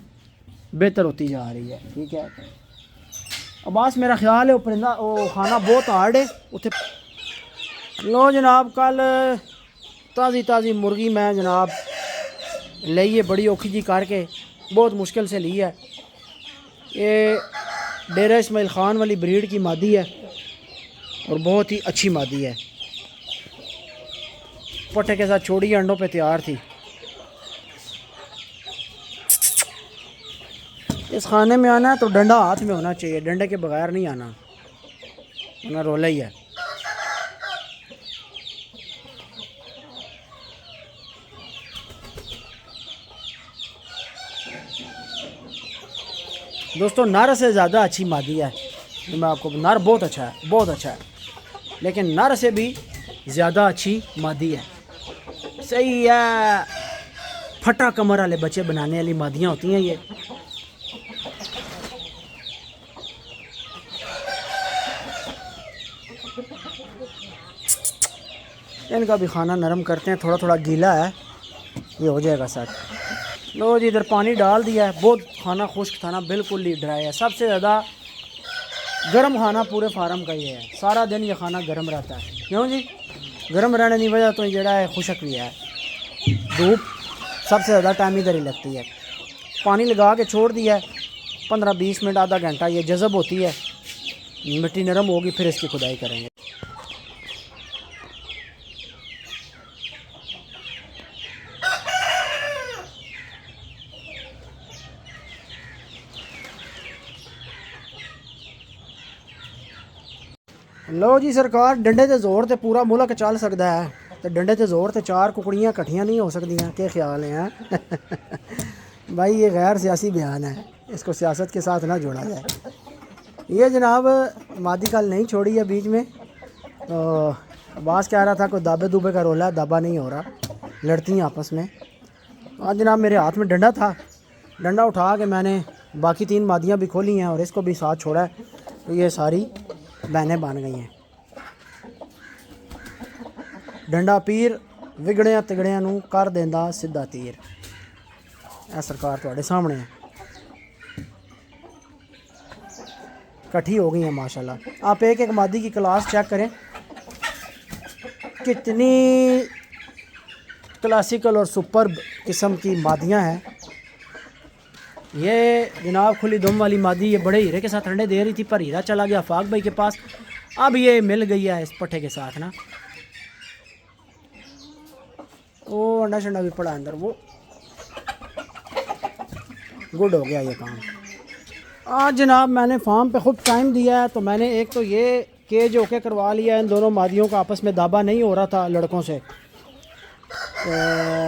बेहतर होती जा रही है। ठीक है, अब बस मेरा ख्याल है वो परिंदा वो खाना बहुत हार्ड है उसे। लो जनाब, कल ताज़ी ताज़ी मुर्गी मैं जनाब लईए, बड़ी औखी जी करके बहुत मुश्किल से ली है। ये डेरा इस्माइल ख़ान वाली ब्रीड की मादी है और बहुत ही अच्छी मादी है। पट्टे के साथ छोड़ी अंडों पे तैयार थी। इस खाने में आना है तो डंडा हाथ में होना चाहिए, डंडे के बगैर नहीं आना, वरना रोला ही है। दोस्तों, नर से ज़्यादा अच्छी मादी है, मैं आपको नर बहुत अच्छा है, बहुत अच्छा है, लेकिन नर से भी ज़्यादा अच्छी मादी है। सही है, फटा कमर वाले बच्चे बनाने वाली मादियाँ होती हैं ये। इनका भी खाना नरम करते हैं, थोड़ा थोड़ा गीला है, ये हो जाएगा सर। लो जी, इधर पानी डाल दिया है, बहुत खाना खुश्क था ना, बिल्कुल ही ड्राई है। सबसे ज़्यादा गर्म खाना पूरे फार्म का ये है, सारा दिन ये खाना गर्म रहता है। क्यों जी? गर्म रहने की वजह तो जड़ा है खुशक भी है, धूप सबसे ज़्यादा टाइम इधर ही लगती है। पानी लगा के छोड़ दिया है, 15-20 मिनट आधा घंटा ये जज़ब होती है, मिट्टी नरम होगी, फिर इसकी खुदाई करेंगे। लो जी सरकार, डंडे ते जोर ते पूरा मुल्क चल सकता है, तो डंडे ते जोर ते 4 कुकड़ियाँ कट्ठियाँ नहीं हो सकती। क्या ख्याल है भाई? ये गैर सियासी बयान है, इसको सियासत के साथ ना जोड़ा जाए। ये जनाब मादी कल नहीं छोड़ी है बीच में, तो अब्बास कह रहा था कोई दाबे दूबे का रोला है, दाबा नहीं हो रहा, लड़ती हैं आपस में। आज जनाब मेरे हाथ में डंडा था, डंडा उठा के मैंने बाकी 3 मादियाँ भी खोली हैं और इसको भी साथ छोड़ा है, तो ये सारी बहनें बन गई हैं। डंडा पीर विगड़िया तिगड़िया नूं कर देंदा सीधा तीर। यह सरकार तुहाडे सामने है, इकट्ठी हो गई है माशाल्लाह। आप एक एक मादी की क्लास चेक करें, कितनी क्लासिकल और सुपर किस्म की मादियाँ हैं। ये जनाब खुली दुम वाली मादी ये बड़े हीरे के साथ अंडे दे रही थी, पर हीरा चला गया फाक भाई के पास। अब ये मिल गई है इस पट्ठे के साथ ना। वो अंडा शंडा भी पड़ा अंदर, वो गुड हो गया ये काम। आज जनाब मैंने फार्म पे खूब टाइम दिया है, तो मैंने एक तो ये केज ओके करवा लिया है। इन दोनों मादियों का आपस में दाबा नहीं हो रहा था लड़कों से। तो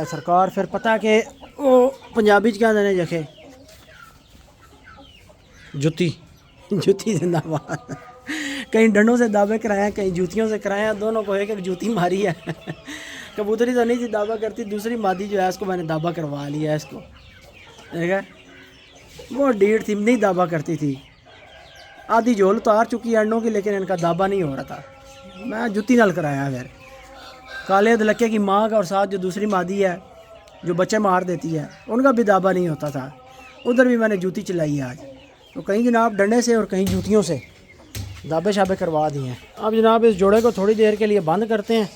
सरकार फिर पता कि वो पंजाबी क्या देने जखे जुती जुती जिंदाबाद। कहीं डंडों से दावे कराया, कहीं जूतियों से कराया, दोनों को एक एक जूती मारी है। कबूतरी तो नहीं थी दावा करती, दूसरी मादी जो है इसको मैंने दावा करवा लिया है इसको, ठीक है। वो डीड थी, नहीं दावा करती थी, आधी झोल उतार चुकी है अंडों की, लेकिन इनका दावा नहीं हो रहा था। मैं जुती नाल कराया फिर। काले दलके की माँ का और साथ जो दूसरी मादी है जो बच्चे मार देती है, उनका भी दावा नहीं होता था। उधर भी मैंने जूती चलाई है आज। तो कहीं जनाब डंडे से और कहीं जूतियों से दाबे शाबे करवा दिए हैं। अब जनाब इस जोड़े को थोड़ी देर के लिए बंद करते हैं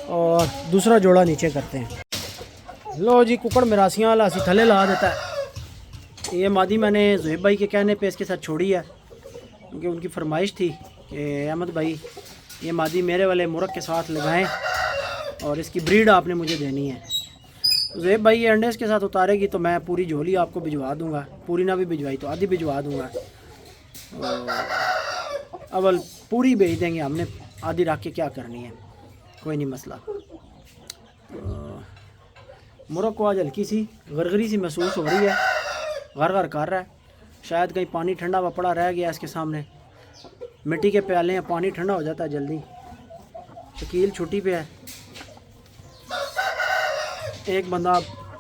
और दूसरा जोड़ा नीचे करते हैं। लो जी, कुकड़ मिरासियाँ वाला असी थले ला देता है। ये मादी मैंने ज़ुहैब भाई के कहने पे इसके साथ छोड़ी है, क्योंकि उनकी फरमाइश थी कि अहमद भाई ये मादी मेरे वाले मुर्ग के साथ लगाएं और इसकी ब्रीड आपने मुझे देनी है। ज़ुहैब भाई ये अंडे इसके साथ उतारेगी तो मैं पूरी झोली आपको भिजवा दूंगा, पूरी ना भी भिजवाई तो आधी भिजवा दूंगा। अवल पूरी भेज देंगे, हमने आधी रख के क्या करनी है, कोई नहीं मसला। मुर्ग को आज हल्की सी गरगरी सी महसूस हो रही है, घर घर कर रहा है। शायद कहीं पानी ठंडा हुआ पड़ा रह गया इसके सामने। मिट्टी के प्याले हैं, पानी ठंडा हो जाता है जल्दी। शकील छुट्टी पे है। एक बंदा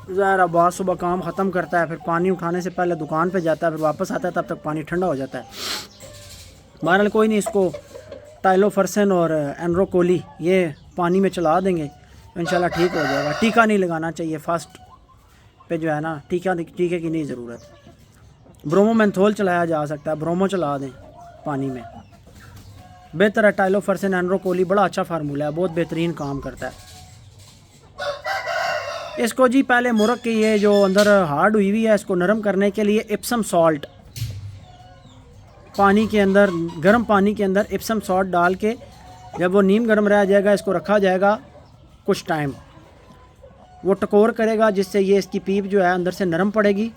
ज़ाहिर आबाद सुबह काम ख़त्म करता है, फिर पानी उठाने से पहले दुकान पे जाता है, फिर वापस आता है, तब तक पानी ठंडा हो जाता है। बहरहाल कोई नहीं, इसको टाइलोफर्सन और एनरोकोली ये पानी में चला देंगे, इंशाल्लाह ठीक हो जाएगा। टीका नहीं लगाना चाहिए फर्स्ट पे जो है ना, टीके की नहीं ज़रूरत। ब्रोमोमेंथोल चलाया जा सकता है, ब्रोमो चला दें पानी में, बेहतर है। टाइलोफर्सन एनरोकोली बड़ा अच्छा फार्मूला है, बहुत बेहतरीन काम करता है। इसको जी पहले मुर्ग की ये जो अंदर हार्ड हुई हुई है, इसको नरम करने के लिए इप्सम सॉल्ट पानी के अंदर, गर्म पानी के अंदर इप्सम सॉल्ट डाल के जब वो नीम गर्म रह जाएगा, इसको रखा जाएगा कुछ टाइम। वो टकोर करेगा, जिससे ये इसकी पीप जो है अंदर से नरम पड़ेगी।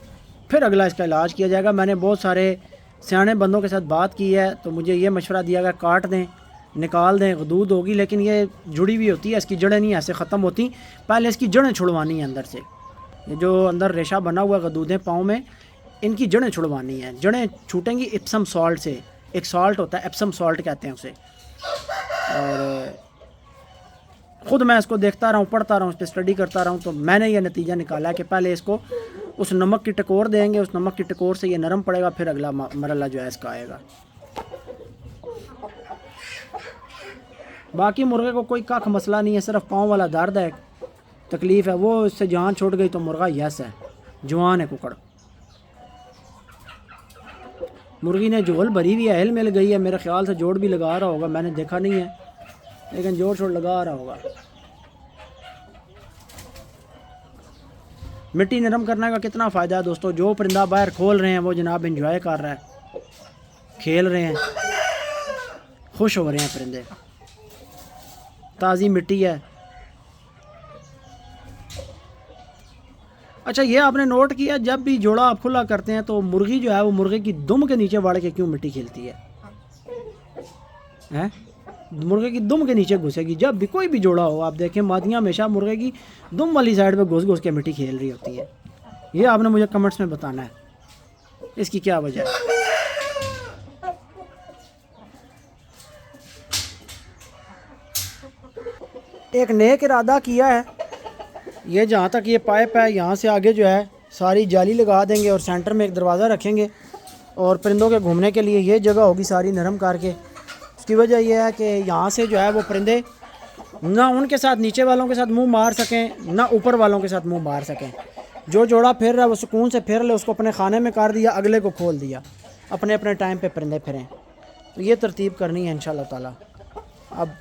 फिर अगला इसका इलाज किया जाएगा। मैंने बहुत सारे सियाने बंदों के साथ बात की है, तो मुझे ये मशवरा दिया गया काट दें, निकाल दें, गदूद होगी, लेकिन ये जुड़ी हुई होती है, इसकी जड़ें नहीं ऐसे ख़त्म होती। पहले इसकी जड़ें छुड़वानी है अंदर से। ये जो अंदर रेशा बना हुआ गदूदें पाँव में, इनकी जड़ें छुड़वानी है। जड़ें छूटेंगी इप्सम सॉल्ट से, एक सॉल्ट होता है एप्सम सॉल्ट कहते हैं उसे। और ख़ुद मैं इसको देखता रहा हूँ, पढ़ता रहा हूँ, इस पर स्टडी करता रहा हूँ, तो मैंने ये नतीजा निकाला कि पहले इसको उस नमक की टकोर देंगे, उस नमक की टकोर से ये नरम पड़ेगा, फिर अगला मरला जो है इसका आएगा। बाकी मुर्गे को कोई कख मसला नहीं है, सिर्फ पाँव वाला दर्द है, तकलीफ़ है। वो इससे जान छोड़ गई तो मुर्गा यस है, जवान है कुकड़। मुर्गी ने जोल भरी हुई है, हिल मिल गई है, मेरे ख्याल से जोड़ भी लगा रहा होगा, मैंने देखा नहीं है, लेकिन जोड़ छोड़ लगा रहा होगा। मिट्टी नरम करने का कितना फ़ायदा है दोस्तों। जो परिंदा बाहर खोल रहे हैं वो जनाब एंजॉय कर रहा है, खेल रहे हैं, खुश हो रहे हैं परिंदे। ताज़ी मिट्टी है। अच्छा, ये आपने नोट किया, जब भी जोड़ा आप खुला करते हैं तो मुर्गी जो है वो मुर्गे की दुम के नीचे वाड़ के क्यों मिट्टी खेलती है, हैं? मुर्गे की दुम के नीचे घुसेगी। जब भी कोई भी जोड़ा हो आप देखें, मादियाँ हमेशा मुर्गे की दुम वाली साइड पे घुस घुस के मिट्टी खेल रही होती है। ये आपने मुझे कमेंट्स में बताना है, इसकी क्या वजह है। एक नेक इरादा किया है, ये जहाँ तक ये पाइप है यहाँ से आगे जो है सारी जाली लगा देंगे और सेंटर में एक दरवाज़ा रखेंगे, और परिंदों के घूमने के लिए ये जगह होगी सारी नरम करके। उसकी वजह यह है कि यहाँ से जो है वो परिंदे ना उनके साथ नीचे वालों के साथ मुंह मार सकें, ना ऊपर वालों के साथ मुंह मार सकें। जो जोड़ा फिर रहा है वो सुकून से फिर ले, उसको अपने खाने में कर दिया, अगले को खोल दिया, अपने अपने टाइम पे परिंदे फिरें। तो ये तरतीब करनी है इंशाल्लाह ताला। अब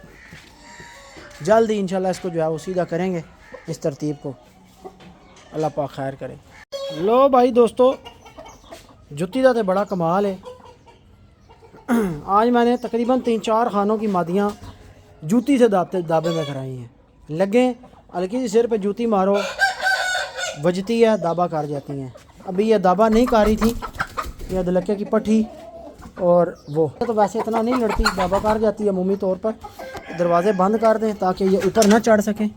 जल्द ही इंशाल्लाह इसको जो है वो सीधा करेंगे इस तरतीब को, अल्लाह पाक खैर करे। लो भाई दोस्तों, जुत्ती का तो बड़ा कमाल है। आज मैंने तकरीबन 3-4 खानों की मादियाँ जूती से दाबे में कराई हैं। लगे हल्की सी सिर पे जूती मारो, वजती है, दाबा कर जाती हैं। अभी ये दाबा नहीं कर रही थी, ये अदलके की पट्टी और वो तो वैसे इतना नहीं लड़ती, दाबा कर जाती है अमूमी तौर पर। दरवाज़े बंद कर दें ताकि ये ऊपर ना चढ़ सकें।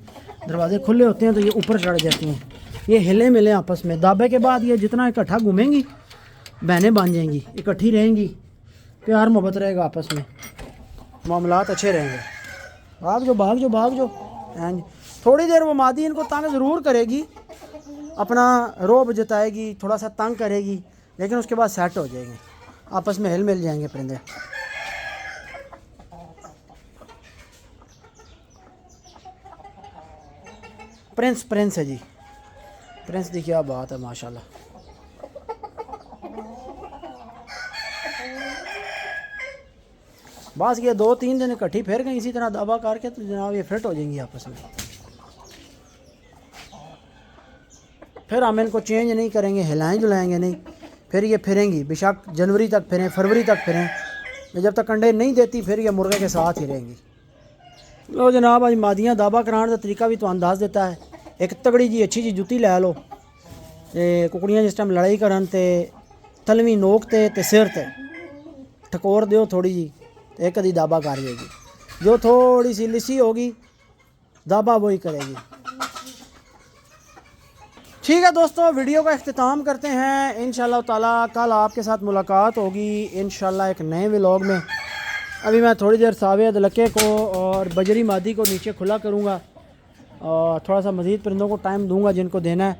दरवाज़े खुले होते हैं तो ये ऊपर चढ़ जाती हैं। ये हिले मिले आपस में। दाबे के बाद ये जितना इकट्ठा घूमेंगी बहनें बन जाएंगी, इकट्ठी रहेंगी, प्यार मोहब्बत रहेगा आपस में, मामलात अच्छे रहेंगे। भाग जो भाग जो भाग जो। थोड़ी देर वो मादी इनको तंग ज़रूर करेगी, अपना रोब जताएगी, थोड़ा सा तंग करेगी, लेकिन उसके बाद सेट हो जाएंगे, आपस में हिल मिल जाएंगे परिंदे। प्रिंस है जी, प्रिंस की क्या बात है माशाल्लाह। बस ये 2-3 दिन इकट्ठी फिर गई इसी तरह दावा करके तो जनाब ये फिट हो जाएंगी आपस में। फिर हम इनको चेंज नहीं करेंगे, हिलाएं जुलाएंगे नहीं, फिर ये फिरेंगी। बेशक जनवरी तक फिरें, फरवरी तक फिरें, जब तक अंडे नहीं देती फिर ये मुर्गे के साथ ही रहेंगी। लो जनाब, आज मादियाँ दावा कराने का तरीका भी तो अंदाज़ देता है। एक तगड़ी जी अच्छी जी जुत्ती लै लो, कुकड़ियाँ जिस टाइम लड़ाई करन ते तलवी नोक ते सिर ते ठकोर दो थोड़ी जी, एक कदी दाबा कर जाएगी। जो थोड़ी सी लिसी होगी दाबा वही करेगी। ठीक है दोस्तों, वीडियो का इख्तिताम करते हैं। इंशाल्लाह ताला कल आपके साथ मुलाकात होगी इंशाल्लाह एक नए व्लॉग में। अभी मैं थोड़ी देर सावे अदलके को और बजरी मादी को नीचे खुला करूँगा और थोड़ा सा मज़ीद परिंदों को टाइम दूँगा जिनको देना है।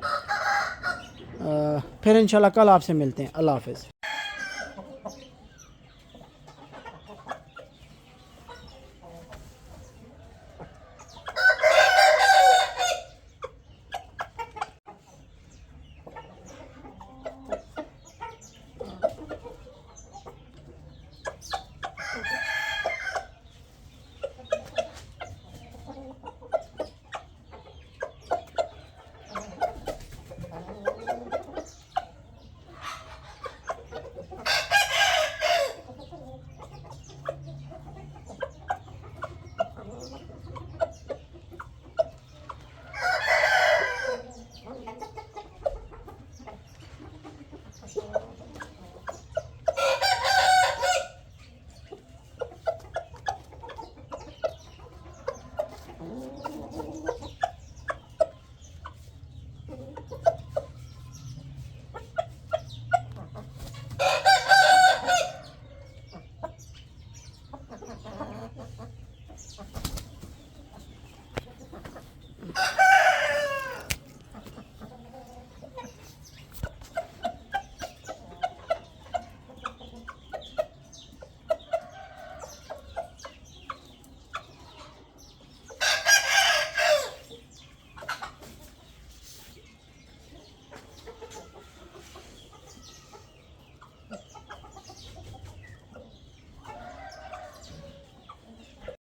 फिर इंशाल्लाह कल आपसे मिलते हैं। अल्लाह हाफ़िज़।